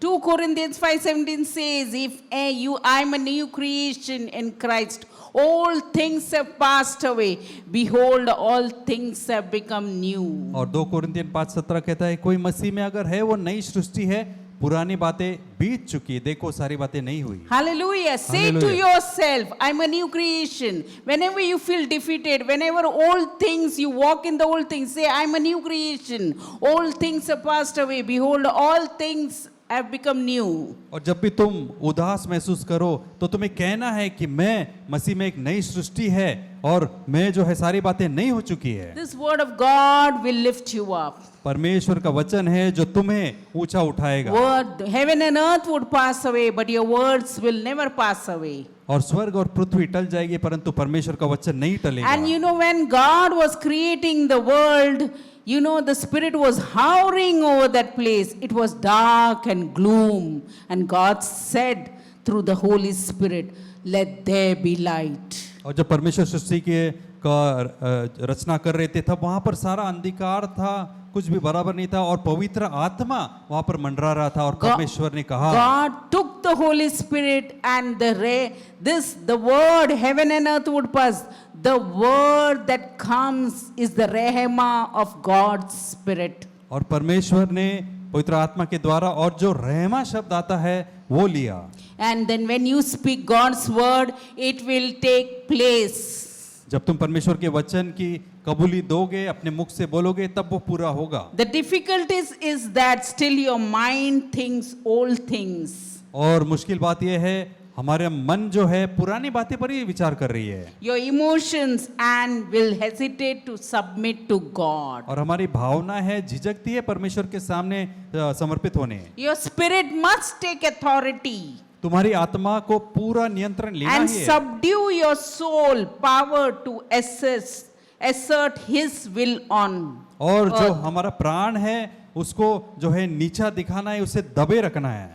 2 Corinthians 5:17 says, if I am a new creation in Christ, all things have passed away. Behold, all things have become new. और 2 Corinthian 5:17 कहता है कोई मसीह में अगर है वो नई सृष्टि है, पुरानी बातें बीत चुकी, देखो सारी बातें नहीं हुई। Hallelujah. Say to Hallelujah. yourself, I'm a new creation. Whenever you feel defeated, whenever old things, you walk in the old things, say, I'm a new creation. All things have passed away. Behold, all things have become new. और जब भी तुम उदास महसूस करो तो तुम्हें कहना है कि मैं मसीह में एक नई सृष्टि है और मैं जो है सारी बातें नई हो चुकी है। This word of God will lift you up. परमेश्वर का वचन है जो तुम्हें ऊंचा उठाएगा। Word, heaven and earth would pass away, but your words will never pass away. और स्वर्ग और पृथ्वी टल जाएगी परंतु परमेश्वर का वचन नहीं टलेगा। And you know, when God was creating the world, you know, the Spirit was hovering over that place. It was dark and gloom. And God said through the Holy Spirit, let there be light. और जब परमेश्वर सृष्टि के का रचना कर रहे थे तब वहां पर सारा अंधकार था, कुछ भी बराबर नहीं था और पवित्र आत्मा वहां पर मंडरा रहा था और परमेश्वर ने कहा, God took the Holy Spirit and the word, heaven and earth would pass. The word that comes is the rehema of God's Spirit. और परमेश्वर ने पवित्र आत्मा के द्वारा और जो रहमा शब्द आता है वो लिया। And then when you speak God's word, it will take place. जब तुम परमेश्वर के वचन की कबूली दोगे, अपने मुख से बोलोगे, तब वो पूरा होगा। The difficulties is that still your mind thinks old things. और मुश्किल बात यह है हमारे मन जो है पुरानी बातें पर ही विचार कर रही है। Your emotions and will hesitate to submit to God. और हमारी भावना है झिझकती है परमेश्वर के सामने समर्पित होने। Your spirit must take authority तुम्हारी आत्मा को पूरा नियंत्रण लेना and ही है subdue your soul power to assert His will on. और जो हमारा प्राण है उसको जो है नीचा दिखाना है, उसे दबे रखना है।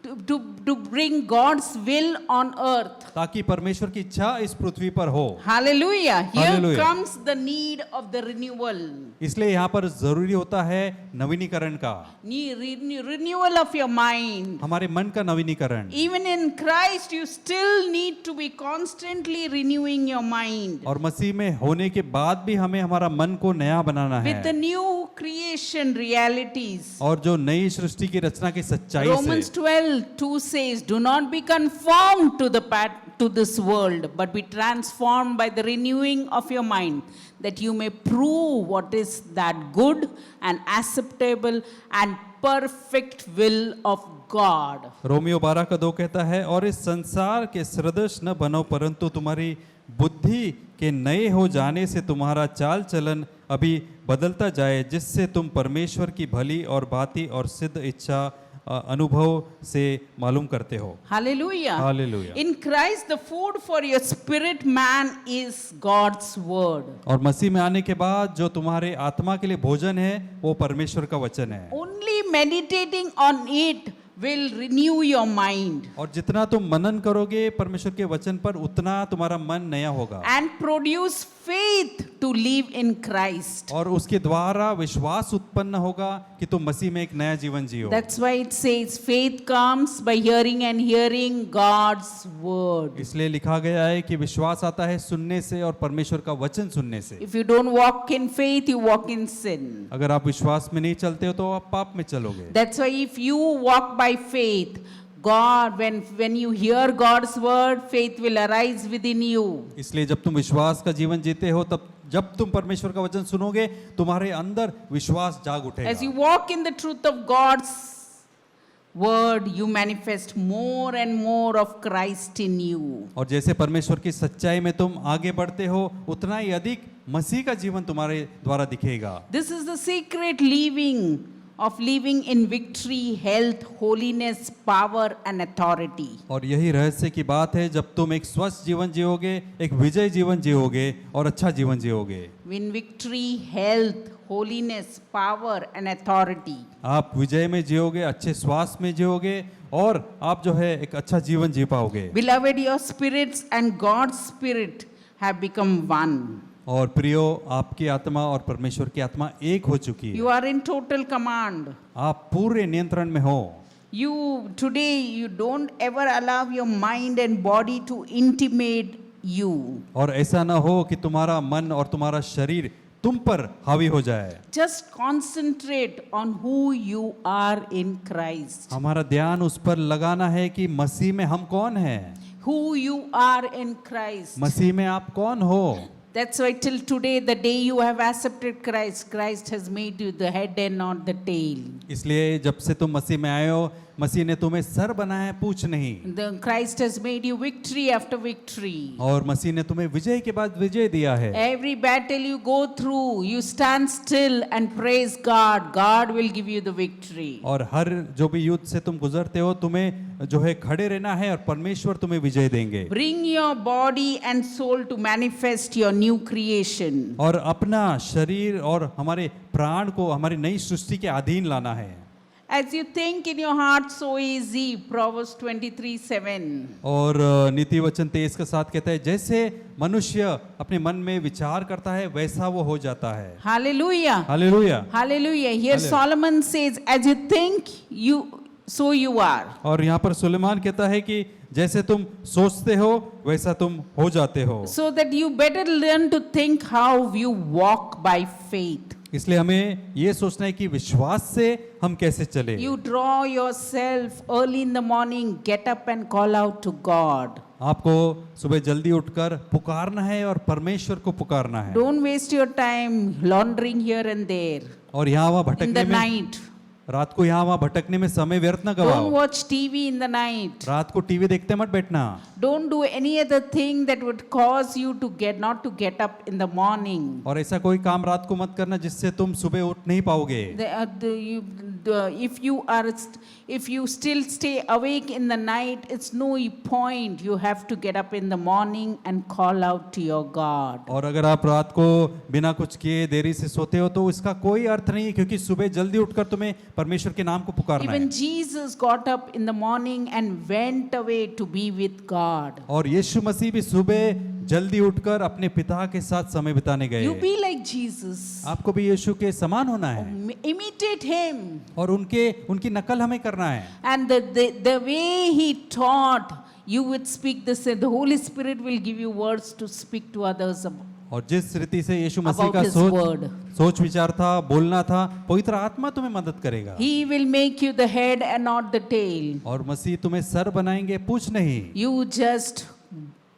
to bring God's will on earth. ताकि परमेश्वर की इच्छा इस पृथ्वी पर हो। Hallelujah. Here Hallelujah. comes the need of the renewal. इसलिए यहाँ पर जरूरी होता है नवीनीकरण का, Renewal of your mind. हमारे मन का नवीनीकरण। Even in Christ, you still need to be constantly renewing your mind और मसीह में होने के बाद भी हमें हमारा मन को नया बनाना with the है, new creation realities. और जो नई सृष्टि की रचना की सच्चाई Romans से। 12:2 says, "Do not be conformed to this world, but be transformed by the renewing of your mind, that you may prove what is that good and acceptable and perfect will of God." Romeo 12:2 कहता है, और इस संसार के सदृश न बनो, परंतु तुम्हारी बुद्धि के नए हो जाने से तुम्हारा चाल चलन अभी बदलता जाए, जिससे तुम परमेश्वर की भली और भांति और सिद्ध इच्छा अनुभव से मालूम करते हो। Hallelujah. Hallelujah. In Christ, the food for your spirit man is God's word. और मसीह में आने के बाद जो तुम्हारे आत्मा के लिए भोजन है वो परमेश्वर का वचन है। Only meditating on it will renew your mind और जितना तुम मनन करोगे परमेश्वर के वचन पर, उतना तुम्हारा मन नया होगा and produce faith to live in Christ. और उसके द्वारा विश्वास उत्पन्न होगा कि तुम मसीह में एक नया जीवन जियो। That's why it says faith comes by hearing and hearing God's word. इसलिए लिखा गया है कि विश्वास आता है सुनने से और परमेश्वर का वचन सुनने से। If you don't walk in faith, you walk in sin. अगर आप विश्वास में नहीं चलते हो तो आप पाप में चलोगे। That's why if you walk by faith, God, when you hear God's word, faith will arise within you. इसलिए जब तुम विश्वास का जीवन जीते हो, तब जब तुम परमेश्वर का वचन सुनोगे तुम्हारे अंदर विश्वास जाग उठेगा। As you walk in the truth of God's word, you manifest more and more of Christ in you. और जैसे परमेश्वर की सच्चाई में तुम आगे बढ़ते हो, उतना ही अधिक मसीह का जीवन तुम्हारे द्वारा दिखेगा। This is the secret living in victory, health, holiness, power and authority. और यही रहस्य की बात है, जब तुम एक स्वस्थ जीवन जियोगे, एक विजय जीवन जियोगे और अच्छा जीवन जियोगे। In victory, health, holiness, power and authority. आप विजय में जियोगे, अच्छे स्वास्थ्य में जियोगे और आप जो है एक अच्छा जीवन जी पाओगे। Beloved, your spirits and God's spirit have become one. और प्रियो, आपकी आत्मा और परमेश्वर की आत्मा एक हो चुकी है। You are in total command. आप पूरे नियंत्रण में हो। Today you don't ever allow your mind and body to intimidate you. और ऐसा ना हो कि तुम्हारा मन और तुम्हारा शरीर तुम पर हावी हो जाए। Just concentrate on who you are in Christ. हमारा ध्यान उस पर लगाना है कि मसीह में हम कौन हैं। Who you are in Christ. मसीह में आप कौन हो। That's why till today, the day you have accepted Christ, Christ has made you the head and not the tail. इसलिए जब से तुम मसीह में आए हो, मसीह ने तुम्हें सर बनाया है, पूछ नहीं। The Christ has made you victory after victory. और मसीह ने तुम्हें विजय के बाद विजय दिया है। Every battle you go through, you stand still and praise God. God will give you the victory. और हर जो भी युद्ध से तुम गुजरते हो, तुम्हें जो है खड़े रहना है और परमेश्वर तुम्हें विजय देंगे। Bring your body and soul to manifest your new creation. और अपना शरीर और हमारे प्राण को हमारी नई सृष्टि के अधीन लाना है। As you think in your heart, so is he. Proverbs 23:7. और नीति वचन 23 के साथ कहता है, जैसे मनुष्य अपने मन में विचार करता है वैसा वो हो जाता है। Hallelujah. Hallelujah. Hallelujah. Here Hallelujah. Solomon says, as you think, so you are. और यहाँ पर सुलेमान कहता है कि जैसे तुम सोचते हो वैसा तुम हो जाते हो। So that you better learn to think how you walk by faith. इसलिए हमें ये सोचना है कि विश्वास से हम कैसे चले। You draw yourself early in the morning, get up and call out to God. आपको सुबह जल्दी उठकर पुकारना है और परमेश्वर को पुकारना है। Don't waste your time laundering here and there. और यहाँ वहाँ In भटकने the में, night. रात को यहाँ वहाँ भटकने में समय व्यर्थ न Don't गवाओ। watch TV in the night. रात को टीवी देखते मत बैठना। Don't do any other thing that would cause you to not to get up in the morning. और ऐसा कोई काम रात को मत करना जिससे तुम सुबह उठ नहीं पाओगे। If you still stay awake in the night, it's no point. You have to get up in the morning and call out to your God. और अगर आप रात को बिना कुछ किए देरी से सोते हो तो इसका कोई अर्थ नहीं, क्योंकि सुबह जल्दी उठकर तुम्हें परमेश्वर के नाम को पुकारना है। Even Jesus got up in the morning and went away to be with God. और यीशु मसीह भी सुबह जल्दी उठकर अपने पिता के साथ समय बिताने गए। You be like Jesus. आपको भी यीशु के समान होना है Imitate him. और उनकी नकल हमें करना है। And the way he taught, you would speak this. The Holy Spirit will give you words to speak to others about. और जिस रीति से यीशु मसीह About का his word. सोच विचार था, बोलना था, पवित्र आत्मा तुम्हें मदद करेगा। He will make you the head and not the tail. और मसीह तुम्हें सर बनाएंगे, पूछ नहीं। You just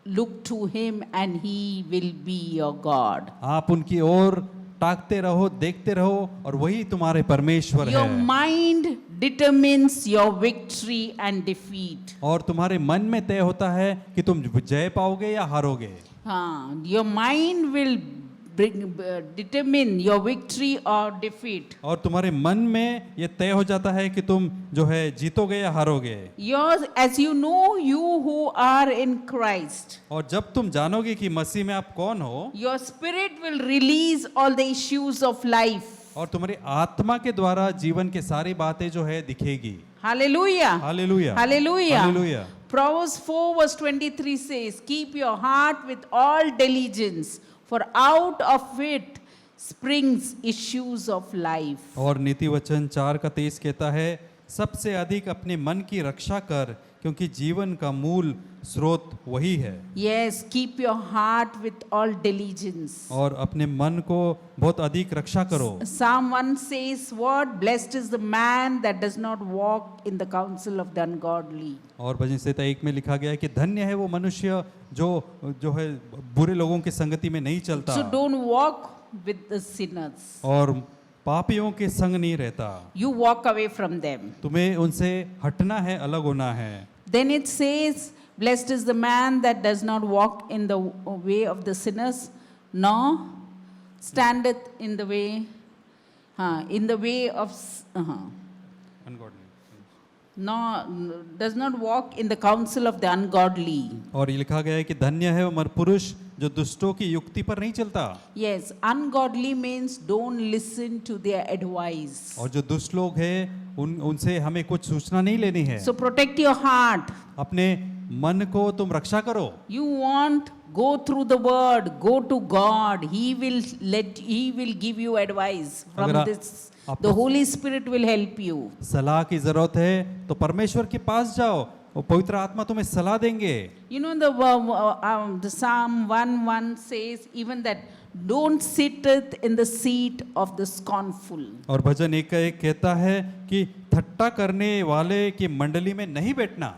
look to him and he will be your God. आप उनकी ओर ताकते रहो, देखते रहो और वही तुम्हारे परमेश्वर Your है। mind determines your victory and defeat. और तुम्हारे मन में तय होता है कि तुम जय पाओगे या हारोगे। Your mind will determine your victory or defeat. और तुम्हारे मन में ये तय हो जाता है कि तुम जो है जीतोगे या हारोगे। As you know, you who are in Christ, और जब तुम जानोगे कि मसीह में आप कौन हो, your spirit will release all the issues of life. और तुम्हारी आत्मा के द्वारा जीवन के सारी बातें जो है दिखेगी। Hallelujah. Hallelujah. Hallelujah. Hallelujah. Proverbs 4 verse 23 says, keep your heart with all diligence, for out of it springs issues of life. और नीति वचन 4:23 कहता है, सबसे अधिक अपने मन की रक्षा कर, क्योंकि जीवन का मूल स्रोत वही है। Yes, keep your heart with all diligence. और अपने मन को बहुत अधिक रक्षा करो। Psalm 1 says what? Blessed is the man that does not walk in the counsel of the ungodly. और भजन संहिता 1 में लिखा गया है कि धन्य है वो मनुष्य जो है बुरे लोगों की संगति में नहीं चलता। So don't walk with the sinners. और पापियों के संग नहीं रहता। You walk away from them. तुम्हें उनसे हटना है, अलग होना है। Then it says, blessed is the man that does not walk in the way of the sinners, nor standeth in the way of, does not walk in the counsel of the ungodly. और ये लिखा गया है कि धन्य है वो मर पुरुष जो दुष्टों की युक्ति पर नहीं चलता। Yes, ungodly means don't listen to their advice. और जो दुष्ट लोग हैं उनसे हमें कुछ सूचना नहीं लेनी है। So protect your heart. अपने मन को तुम रक्षा करो। You want, go through the word, go to God. He will give you advice from अगर this. आपको The Holy Spirit will help you. सलाह की जरूरत है तो परमेश्वर के पास जाओ, वो पवित्र आत्मा तुम्हें सलाह देंगे। You know the Psalm 1:1 says even that don't sit in the seat of the scornful. और भजन 1:1 कहता है कि ठट्टा करने वाले की मंडली में नहीं बैठना।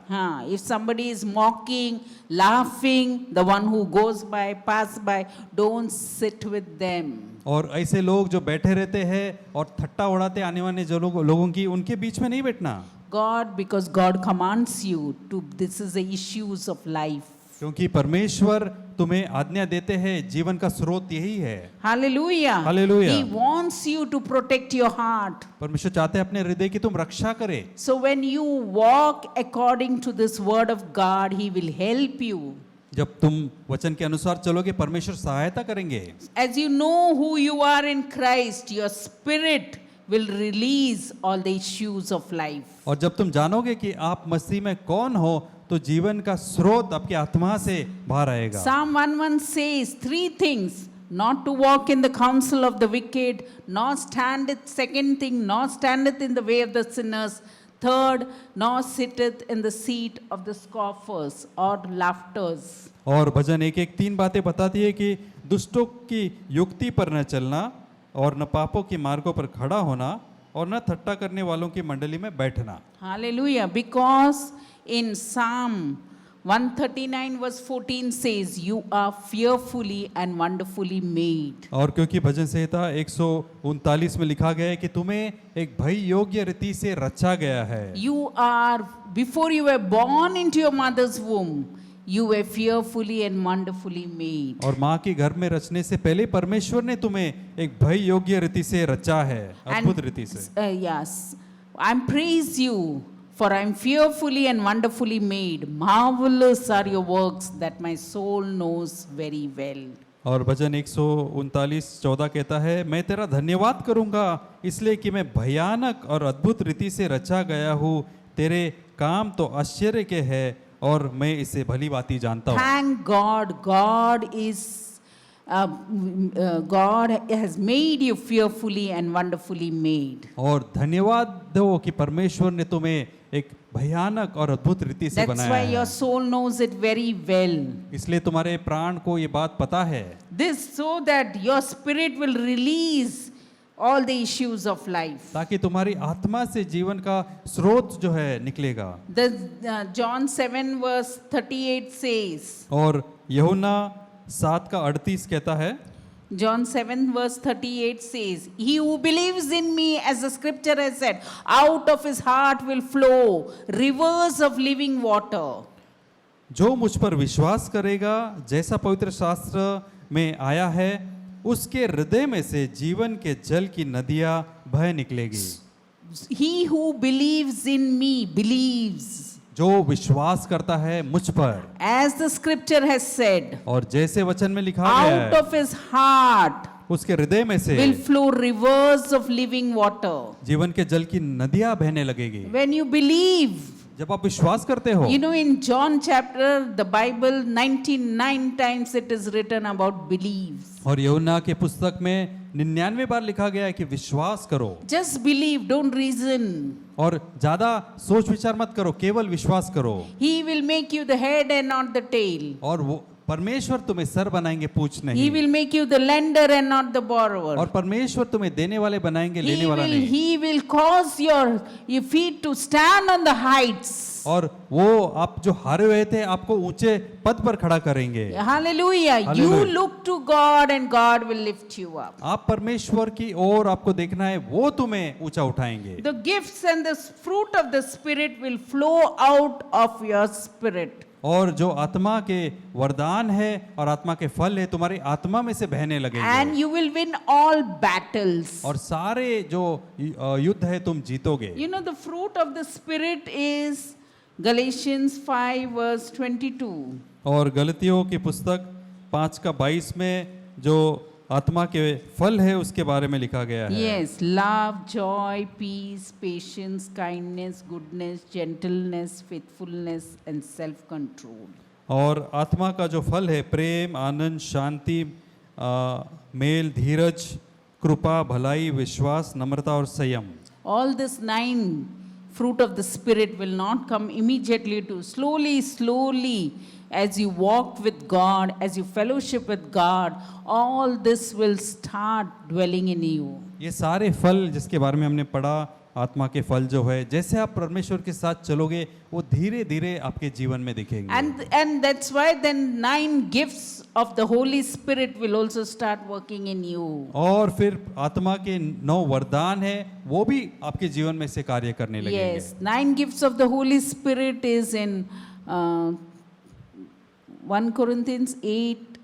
If somebody is mocking, laughing, the one who goes by, pass by, don't sit with them. और ऐसे लोग जो बैठे रहते हैं और ठट्टा उड़ाते आने वाले जो लोगों की, उनके बीच में नहीं बैठना। God, because God commands you to, this is the issues of life. क्योंकि परमेश्वर तुम्हें आज्ञा देते हैं, जीवन का स्रोत यही है। Hallelujah. Hallelujah. He wants you to protect your heart. परमेश्वर चाहते हैं अपने हृदय की तुम रक्षा करे। So when you walk according to this word of God, He will help you. जब तुम वचन के अनुसार चलोगे परमेश्वर सहायता करेंगे। As you know who you are in Christ, your spirit will release all the issues of life. और जब तुम जानोगे कि आप मसीह में कौन हो तो जीवन का स्रोत आपकी आत्मा से बाहर आएगा। Psalm 1:1 says 3 things: not to walk in the counsel of the wicked, nor standeth, second thing, nor standeth in the way of the sinners, third, nor sitteth in the seat of the scoffers or laughters. और भजन 1:1 3 बातें बताती है कि दुष्टों की युक्ति पर न चलना और न पापों की मार्गों पर खड़ा होना और न ठट्टा करने वालों की मंडली में बैठना। Hallelujah. Because in Psalm 139 verse 14 says, you are fearfully and wonderfully made. और क्योंकि भजन संहिता 139 में लिखा गया है कि तुम्हें एक भय योग्य रीति से रचा गया है। You are, before you were born into your mother's womb, you were fearfully and wonderfully made. और माँ के घर में रचने से पहले परमेश्वर ने तुम्हें एक भय योग्य रीति से रचा है, अद्भुत रीति से। Yes, I praise you, for I am fearfully and wonderfully made. Marvelous are your works that my soul knows very well. और भजन 139:14 कहता है, मैं तेरा धन्यवाद करूंगा इसलिए कि मैं भयानक और अद्भुत रीति से रचा गया हूँ, तेरे काम तो आश्चर्य के हैं और मैं इसे भली भांति जानता हूँ। Thank God, God has made you fearfully and wonderfully made. और धन्यवाद दो कि परमेश्वर ने तुम्हें एक भयानक और अद्भुत रीति से That's बनाया why your है। soul knows it very well. इसलिए तुम्हारे प्राण को ये बात पता है, This so that your spirit will release all the issues of life. ताकि तुम्हारी आत्मा से जीवन का स्रोत जो है निकलेगा। John 7 verse 38 says, और यूहन्ना 7:38 कहता है, John 7 verse 38 says, he who believes in me, as the scripture has said, out of his heart will flow rivers of living water. जो मुझ पर विश्वास करेगा, जैसा पवित्र शास्त्र में आया है, उसके हृदय में से जीवन के जल की नदियां बह निकलेगी। He who believes in me believes, जो विश्वास करता है मुझ पर, as the scripture has said, और जैसे वचन में लिखा गया out है, of his heart उसके हृदय में से will flow rivers of living water. जीवन के जल की नदियां बहने लगेगी। When you believe, जब आप विश्वास करते हो, you know, in John chapter, the Bible 99 times it is written about believes. और यूहन्ना के पुस्तक में 99 बार लिखा गया है कि विश्वास करो, Just believe, don't reason. और ज्यादा सोच विचार मत करो, केवल विश्वास करो। He will make you the head and not the tail. और वो परमेश्वर तुम्हें सर बनाएंगे, पूछ He नहीं। will make you the lender and not the borrower. और परमेश्वर तुम्हें देने वाले बनाएंगे, लेने वाला नहीं। He will cause your feet to stand on the heights. और वो आप जो हारे हुए थे, आपको ऊंचे पद पर खड़ा करेंगे। Hallelujah. You Hallelujah. look to God and God will lift you up. आप परमेश्वर की ओर आपको देखना है, वो तुम्हें ऊंचा उठाएंगे। The gifts and the fruit of the Spirit will flow out of your spirit. और जो आत्मा के वरदान है और आत्मा के फल है, तुम्हारी आत्मा में से बहने And लगेंगे। you will win all battles. और सारे जो युद्ध है तुम जीतोगे। You know, the fruit of the Spirit is Galatians 5 verse 22. और गलतियों की पुस्तक 5:22 में जो आत्मा के फल है उसके बारे में लिखा गया है। Yes, love, joy, peace, patience, kindness, goodness, gentleness, faithfulness and self-control. और आत्मा का जो फल है, प्रेम, आनंद, शांति, मेल, धीरज, कृपा, भलाई, विश्वास, नम्रता और संयम। All this 9 fruit of the Spirit will not come immediately to slowly as you walk with God, as you fellowship with God, all this will start dwelling in you. ये सारे फल जिसके बारे में हमने पढ़ा, आत्मा के फल जो है, जैसे आप परमेश्वर के साथ चलोगे, वो धीरे धीरे आपके जीवन में दिखेंगे। And that's why then 9 gifts of the Holy Spirit will also start working in you. और फिर आत्मा के 9 वरदान है, वो भी आपके जीवन में से कार्य करने लगेंगे। Yes, 9 gifts of the Holy Spirit is in 1 Corinthians 8,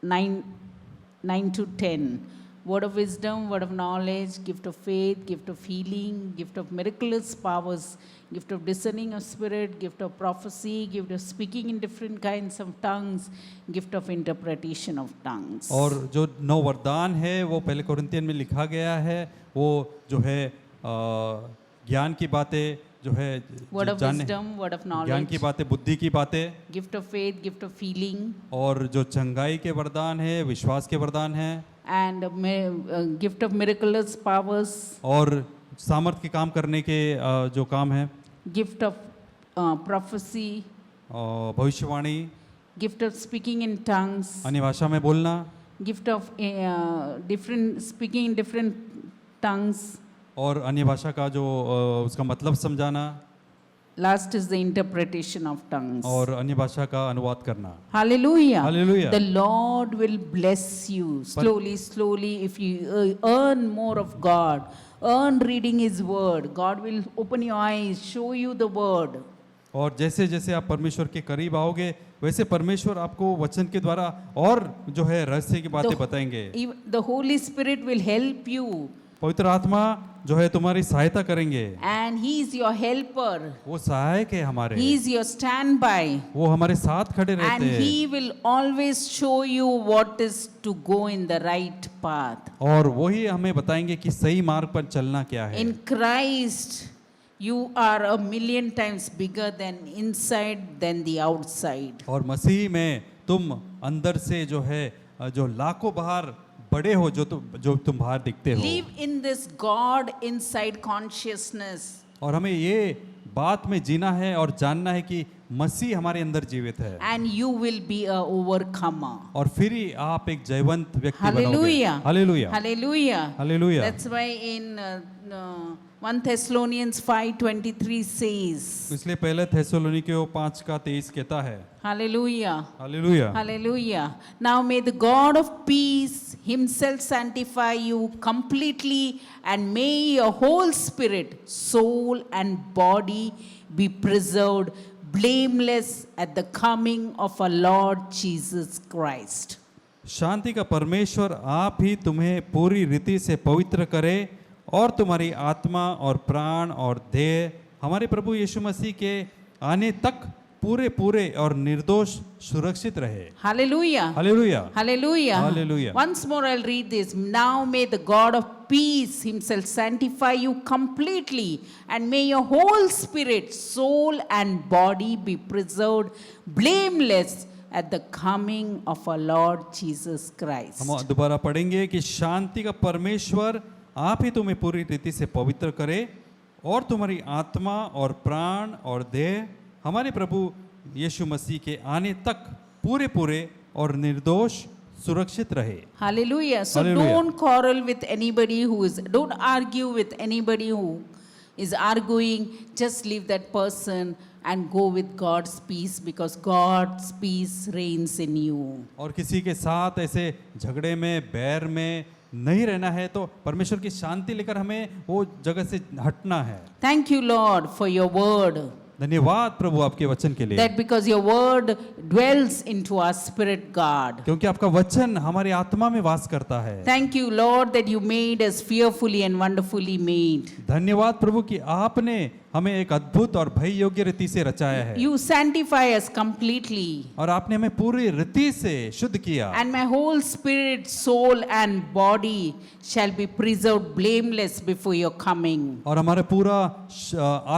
9 to 10. Word of wisdom, word of knowledge, gift of faith, gift of healing, gift of miraculous powers, gift of discerning of spirit, gift of prophecy, gift of speaking in different kinds of tongues, gift of interpretation of tongues. और जो 9 वरदान है वो पहले Corinthian में लिखा गया है, वो जो है ज्ञान की बातें जो है, Word of जानने, wisdom, word of ज्ञान knowledge, की बातें, बुद्धि की बातें, gift of faith, gift of healing, और जो चंगाई के वरदान है, विश्वास के वरदान है, and gift of miraculous powers, और सामर्थ के काम करने के जो काम है, gift of prophecy, भविष्यवाणी, gift of speaking in tongues, अन्य भाषा में बोलना, gift of speaking in different tongues. और अन्य भाषा का जो उसका मतलब समझाना, Last is the interpretation of tongues. और अन्य भाषा का अनुवाद करना। Hallelujah. Hallelujah. The Lord will bless you slowly if you earn more of God, earn reading His word. God will open your eyes, show you the word. और जैसे जैसे आप परमेश्वर के करीब आओगे, वैसे परमेश्वर आपको वचन के द्वारा और जो है रहस्य की बातें बताएंगे। The Holy Spirit will help you पवित्र आत्मा जो है तुम्हारी सहायता करेंगे, and He is your helper. वो सहायक है हमारे, He is your standby, वो हमारे साथ खड़े रहते and हैं He will always show you what is to go in the right path. और वही हमें बताएंगे कि सही मार्ग पर चलना क्या है। In Christ, you are a million times bigger than inside than the outside. और मसीह में तुम अंदर से जो है जो लाखों बाहर बड़े हो, जो तुम बाहर दिखते हो। Live in this God inside consciousness. और हमें ये बात में जीना है और जानना है कि मसीह हमारे अंदर जीवित है, And you will be a overcomer. और फिर ही आप एक जयवंत व्यक्ति बनोगे। Hallelujah. Hallelujah, Hallelujah. Hallelujah. That's why in 1 Thessalonians 5:23 says, इसलिए पहले थेसलोनिकियों 5:23 कहता है, Hallelujah. Hallelujah. Hallelujah. Now may the God of peace himself sanctify you completely, and may your whole spirit, soul and body be preserved blameless at the coming of our Lord Jesus Christ. शांति का परमेश्वर आप ही तुम्हें पूरी रीति से पवित्र करे और तुम्हारी आत्मा और प्राण और देह हमारे प्रभु यीशु मसीह के आने तक पूरे पूरे और निर्दोष सुरक्षित रहे। Hallelujah. Hallelujah, Hallelujah. Hallelujah. Once more I'll read this. Now may the God of peace himself sanctify you completely, and may your whole spirit, soul and body be preserved blameless at the coming of our Lord Jesus Christ. हम दोबारा पढ़ेंगे कि शांति का परमेश्वर आप ही तुम्हें पूरी रीति से पवित्र करे और तुम्हारी आत्मा और प्राण और देह हमारे प्रभु यीशु मसीह के आने तक पूरे पूरे और निर्दोष सुरक्षित रहे। Hallelujah. So Hallelujah. don't quarrel with anybody don't argue with anybody who is arguing. Just leave that person and go with God's peace, because God's peace reigns in you. और किसी के साथ ऐसे झगड़े में, बैर में नहीं रहना है, तो परमेश्वर की शांति लेकर हमें वो जगह से हटना है। Thank you, Lord, for your word. धन्यवाद प्रभु आपके वचन के लिए, That because your word dwells into our spirit, God. क्योंकि आपका वचन हमारी आत्मा में वास करता है। Thank you, Lord, that you made us fearfully and wonderfully made. धन्यवाद प्रभु कि आपने हमें एक अद्भुत और भय योग्य रीति से रचाया है, You sanctify us completely. और आपने हमें पूरी रीति से शुद्ध किया, And my whole spirit, soul and body shall be preserved blameless before your coming. और हमारा पूरा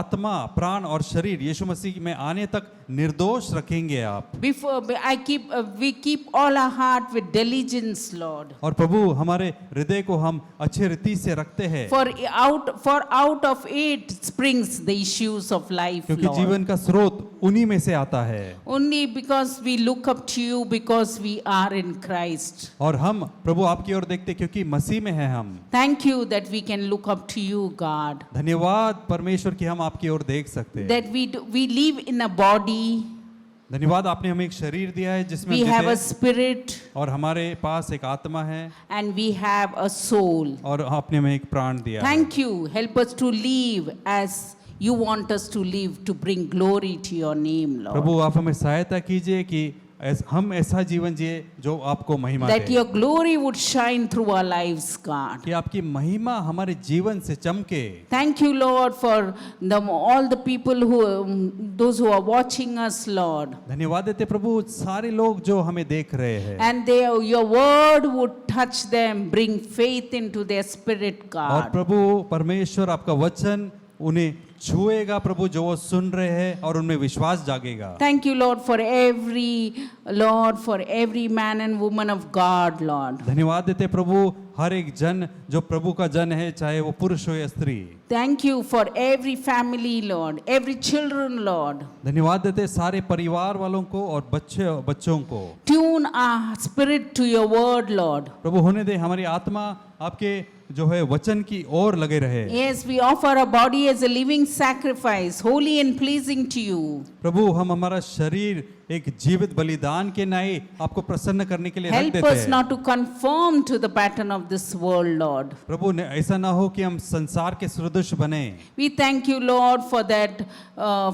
आत्मा, प्राण और शरीर यीशु मसीह में आने तक निर्दोष रखेंगे आप। We keep all our heart with diligence, Lord. और प्रभु हमारे हृदय को हम अच्छे रीति से रखते हैं, For out of it springs the issues of life, क्योंकि Lord. जीवन का स्रोत उन्हीं में से आता है। Only because we look up to you, because we are in Christ. और हम प्रभु आपकी ओर देखते क्योंकि मसीह में हैं हम। Thank you that we can look up to you, God. धन्यवाद परमेश्वर कि हम आपकी ओर देख सकते हैं। That we live in a body, धन्यवाद आपने हमें एक शरीर दिया है जिसमें we हम have a जीते हैं, spirit, और हमारे पास एक आत्मा है, and we have a soul. और आपने हमें एक प्राण दिया है। Thank you. Help us to live as you want us to live, to bring glory to your name, Lord. प्रभु आप हमें सहायता कीजिए कि हम ऐसा जीवन जिए जो आपको महिमा That they, your glory would shine through our lives, God. कि आपकी महिमा हमारे जीवन से चमके। Thank you, Lord, for all the people those who are watching us, Lord. धन्यवाद देते प्रभु सारे लोग जो हमें देख रहे हैं, And your word would touch them, bring faith into their spirit, और God. प्रभु परमेश्वर आपका वचन उन्हें छुएगा प्रभु, जो वो सुन रहे हैं, और उनमें विश्वास जागेगा। Thank you, Lord, for every man and woman of God, Lord. धन्यवाद देते प्रभु हर एक जन जो प्रभु का जन है, चाहे वो पुरुष हो या स्त्री। Thank you for every family, Lord, every children, Lord. धन्यवाद देते सारे परिवार वालों को और बच्चों को। Tune our spirit to your word, Lord. प्रभु होने दे हमारी आत्मा आपके जो है वचन की ओर लगे रहे। Yes, we offer our body as a living sacrifice, holy and pleasing to you. प्रभु हम हमारा शरीर एक जीवित बलिदान के नाई आपको प्रसन्न करने के लिए रख Help देते us हैं। not to conform to the pattern of this world, Lord. प्रभु ने ऐसा ना हो कि हम संसार के सदृश बने। We thank you, Lord, for that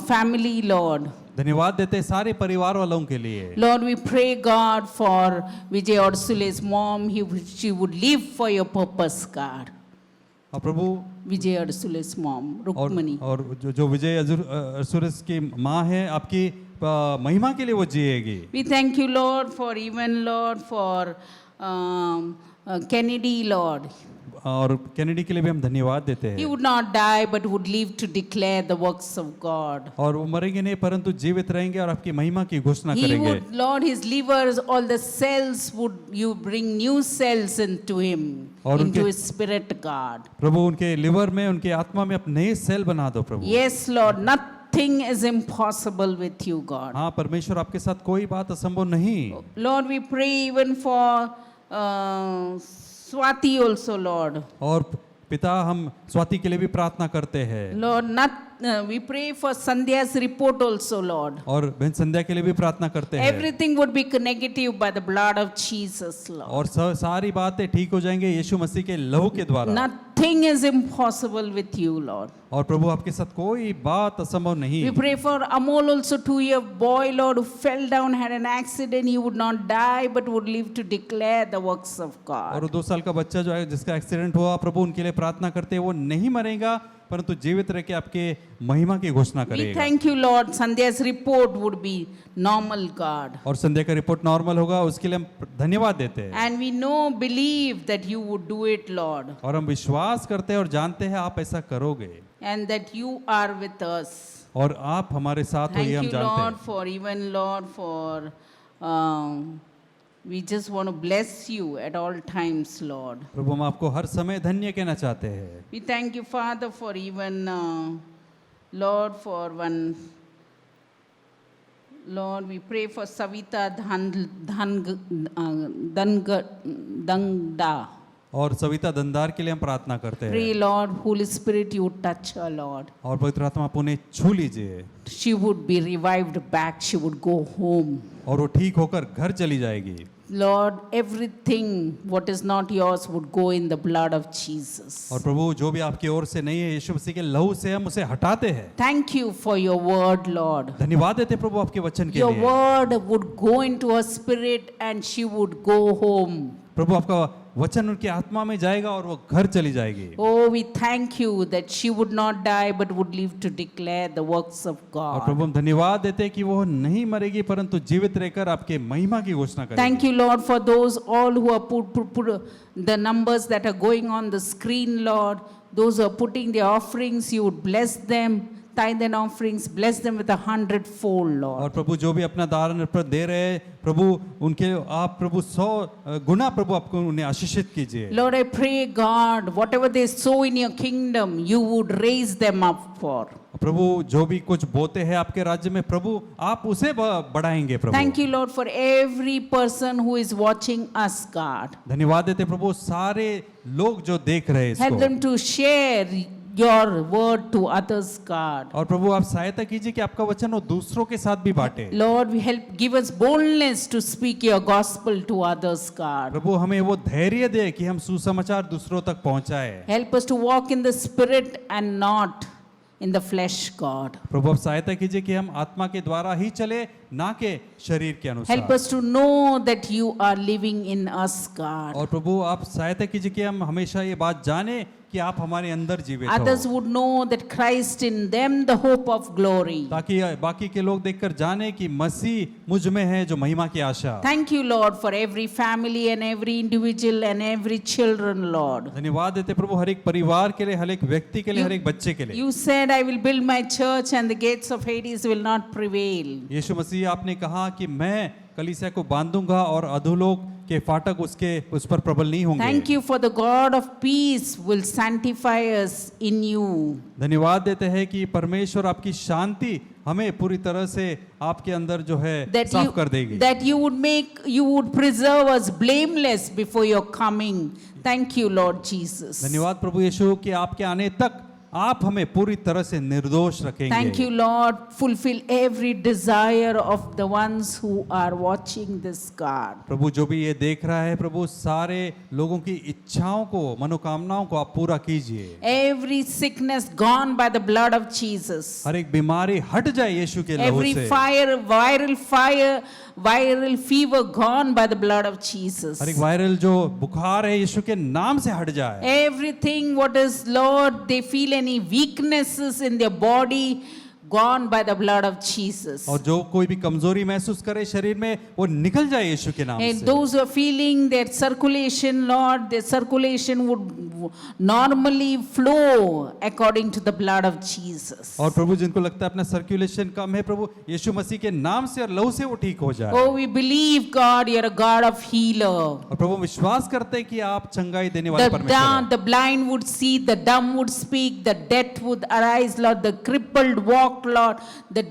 family, Lord. धन्यवाद देते हैं सारे परिवार वालों के लिए। Lord, we pray, God, for Vijay Orsule's mom. She would live for your purpose, God. और प्रभु Vijay Arsule's mom, और Rukmani. जो विजय अरसुरस की माँ है आपकी महिमा के लिए वो जिएगी। We thank you, Lord, for even, Lord, for Kennedy, Lord. और कैनेडी के लिए भी हम धन्यवाद देते He हैं। would not die, but would live to declare the works of God. और वो मरेंगे नहीं परंतु जीवित रहेंगे और आपकी महिमा की घोषणा He करेंगे। would, Lord, his livers, all the cells, would you bring new cells into him, और into उनके- his spirit, God. प्रभु उनके लिवर में उनके आत्मा में आप नए सेल बना दो प्रभु। Yes, Lord, nothing is impossible with you, God. हाँ परमेश्वर आपके साथ कोई बात असंभव नहीं। Lord, we pray even for Swati also, Lord. और पिता हम स्वाति के लिए भी प्रार्थना करते हैं। Lord, we pray for Sandhya's report also, Lord. और बहन संध्या के लिए भी प्रार्थना करते हैं। Everything would be negative by the blood of Jesus, Lord. और सारी बातें ठीक हो जाएंगे यीशु मसीह के लहू के द्वारा। Nothing is impossible with you, Lord. और प्रभु आपके साथ कोई बात असंभव नहीं। We pray for Amol also, 2-year boy, Lord, who fell down, had an accident. He would not die, but would live to declare the works of God. और 2 साल का बच्चा जो है जिसका एक्सीडेंट हुआ प्रभु उनके लिए प्रार्थना करते हैं वो नहीं मरेगा परंतु जीवित रह के आपके महिमा की घोषणा We करेगा। thank you, Lord. Sandhya's report would be normal, God. और संध्या का रिपोर्ट नॉर्मल होगा उसके लिए हम धन्यवाद देते हैं। And we believe that you would do it, Lord. और हम विश्वास करते हैं और जानते हैं आप ऐसा करोगे And that you are with us. और आप हमारे साथ हो ये Thank हम you, जानते Lord, हैं। for even, Lord, for we just want to bless you at all times, Lord. प्रभु हम आपको हर समय धन्य कहना चाहते हैं। We thank you, Father, for even, Lord, for one. Lord, we pray for Savita Dangda. और सविता दंदार के लिए हम प्रार्थना करते हैं। Pray, Lord, Holy Spirit, you touch her, Lord. और पवित्र आत्मा आप उन्हें छू लीजिए She would be revived back. She would go home. और वो ठीक होकर घर चली जाएगी। Lord, everything what is not yours would go in the blood of Jesus. और प्रभु जो भी आपकी ओर से नहीं है यीशु मसीह के लहू से हम उसे हटाते हैं। Thank you for your word, Lord. धन्यवाद देते प्रभु आपके वचन के Your लिए। word would go into her spirit and she would go home. प्रभु आपका वचन उनकी आत्मा में जाएगा और वो घर चली जाएगी। Oh, we thank you that she would not die but would live to declare the works of और God. प्रभु हम धन्यवाद देते हैं कि वो नहीं मरेगी परंतु जीवित रहकर आपके महिमा की घोषणा करेगी। Thank you, Lord, for those all who are put the numbers that are going on the screen, Lord. Those who are putting their offerings, you would bless them. Tithe and offerings, bless them with 100-fold, Lord. और प्रभु जो भी अपना दान अर्पण दे रहे हैं प्रभु उनके आप प्रभु 100 गुना प्रभु आपको उन्हें आशीषित कीजिए। Lord, I pray, God, whatever they sow in your kingdom, you would raise them up for. प्रभु जो भी कुछ बोते हैं आपके राज्य में प्रभु आप उसे बढ़ाएंगे प्रभु। Thank you, Lord, for every person who is watching us, God. धन्यवाद देते प्रभु सारे लोग जो देख रहे हैं Help इसको। them to share your word to others, God. और प्रभु आप सहायता कीजिए कि आपका वचन वो दूसरों के साथ भी बांटे। Lord, we give us boldness to speak your gospel to others, God. प्रभु हमें वो धैर्य दे कि हम सुसमाचार दूसरों तक पहुंचाए। Help us to walk in the spirit and not in the flesh, God. प्रभु आप सहायता कीजिए कि हम आत्मा के द्वारा ही चले ना के शरीर के अनुसार। Help us to know that you are living in us, God. और प्रभु आप सहायता कीजिए कि हम हमेशा ये बात जाने कि आप हमारे अंदर जीवित Others हो would know that Christ in them, the hope of glory. ताकि बाकी के लोग देखकर जाने कि मसीह मुझ में है जो महिमा की आशा। Thank you, Lord, for every family and every individual and every children, Lord. धन्यवाद देते प्रभु हर एक परिवार के लिए हर एक व्यक्ति के लिए हर एक बच्चे के लिए। You said, I will build my church and the gates of Hades will not prevail. यीशु मसीह आपने कहा कि मैं कलीसिया को बांधूंगा और अधोलोक के फाटक उस पर प्रबल नहीं होंगे। Thank you for the God of peace will sanctify us in you. धन्यवाद देते हैं कि परमेश्वर आपकी शांति हमें पूरी तरह से आपके अंदर जो है साफ कर देगी। That you would preserve us blameless before your coming. Thank you, Lord Jesus. धन्यवाद प्रभु यीशु कि आपके आने तक आप हमें पूरी तरह से निर्दोष रखेंगे। Thank you, Lord. Fulfill every desire of the ones who are watching this, God. प्रभु जो भी ये देख रहा है प्रभु सारे लोगों की इच्छाओं को मनोकामनाओं को आप पूरा कीजिए। Every sickness gone by the blood of Jesus. हर एक बीमारी हट जाए यीशु के लहू Every से। viral fever gone by the blood of Jesus. हर एक वायरल जो बुखार है यीशु के नाम से हट जाए। Everything what is, Lord, they feel any weaknesses in their body gone by the blood of Jesus. और जो कोई भी कमजोरी महसूस करे शरीर में वो निकल जाए यीशु के नाम And से। those who are feeling their circulation, Lord, their circulation would normally flow according to the blood of Jesus. और प्रभु जिनको लगता है अपना सर्कुलेशन कम है प्रभु यीशु मसीह के नाम से और लहू से वो ठीक हो जाए। Oh, we believe, God, you're a God of healer. और प्रभु विश्वास करते हैं कि आप चंगाई देने वाले परमेश्वर हैं। The blind would see, the dumb would speak, the dead would arise, Lord, the crippled walk, Lord, the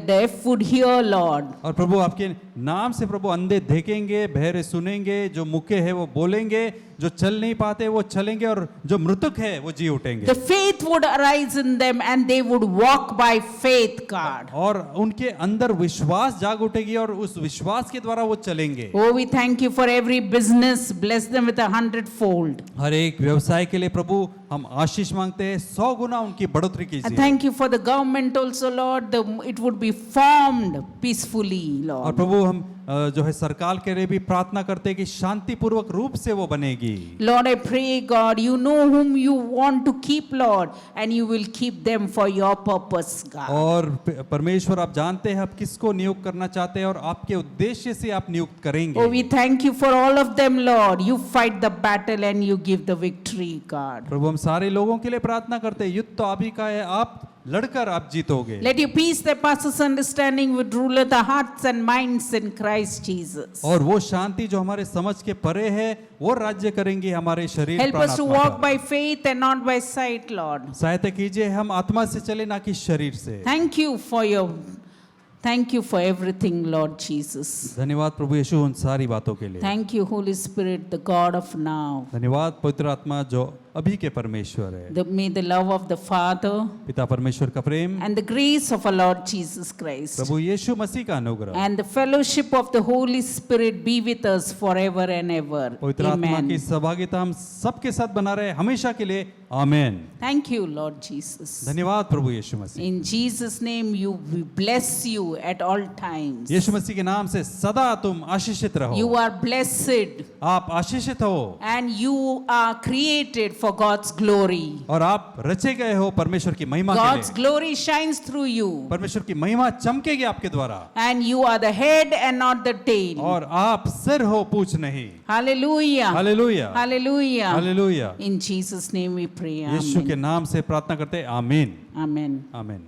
deaf would hear, Lord. और प्रभु आपके नाम से प्रभु अंधे देखेंगे, बहरे सुनेंगे, जो मुके हैं वो बोलेंगे, जो चल नहीं पाते वो चलेंगे और जो मृतक है वो जी उठेंगे। The faith would arise in them and they would walk by faith, God. और उनके अंदर विश्वास जाग उठेगी और उस विश्वास के द्वारा वो चलेंगे। Oh, we thank you for every business. Bless them with 100-fold. हर एक व्यवसाय के लिए प्रभु हम आशीष मांगते हैं 100 गुना उनकी बढ़ोतरी And कीजिए। thank you for the government also, Lord. It would be formed peacefully, और Lord. प्रभु हम जो है सरकार के लिए भी प्रार्थना करते हैं कि शांतिपूर्वक रूप से वो बनेगी। Lord, I pray, God, you know whom you want to keep, Lord, and you will keep them for your purpose, God. और परमेश्वर आप जानते हैं आप किसको नियुक्त करना चाहते हैं और आपके उद्देश्य से आप नियुक्त करेंगे। Oh, we thank you for all of them, Lord. You fight the battle and you give the victory, God. प्रभु हम सारे लोगों के लिए प्रार्थना करते हैं युद्ध तो आप ही का है आप लड़कर आप जीतोगे। Let your peace that passes understanding would rule the hearts and minds in Christ Jesus. और वो शांति जो हमारे समझ के परे है वो राज्य करेंगे हमारे शरीर Help us to प्राण आत्मा walk पर। by faith and not by sight, Lord. सहायता कीजिए हम आत्मा से चले ना कि शरीर से। Thank you for everything, Lord Jesus. धन्यवाद प्रभु यीशु उन सारी बातों के लिए। Thank you, Holy Spirit, the God of now. धन्यवाद पवित्र आत्मा जो अभी के परमेश्वर है। May the love of the Father पिता परमेश्वर का प्रेम and the grace of our Lord Jesus Christ प्रभु यीशु मसीह का अनुग्रह and the fellowship of the Holy Spirit be with us forever and ever. पवित्र आत्मा की Amen. सहभागिता हम सबके साथ बना रहे हमेशा के लिए आमीन। Thank you, Lord Jesus. धन्यवाद प्रभु यीशु मसीह। In Jesus' name, we bless you at all times. यीशु मसीह के नाम से सदा तुम आशीषित रहो। You are blessed आप आशीषित हो and you are created for God's glory. और आप रचे गए हो परमेश्वर की महिमा के God's लिए। glory shines through you. परमेश्वर की महिमा चमकेगी आपके द्वारा And you are the head and not the tail. और आप सिर हो पूछ नहीं। Hallelujah. Hallelujah Hallelujah. Hallelujah. In Jesus' name we pray. यीशु के Amen. नाम से प्रार्थना करते हैं आमीन Amen. आमीन।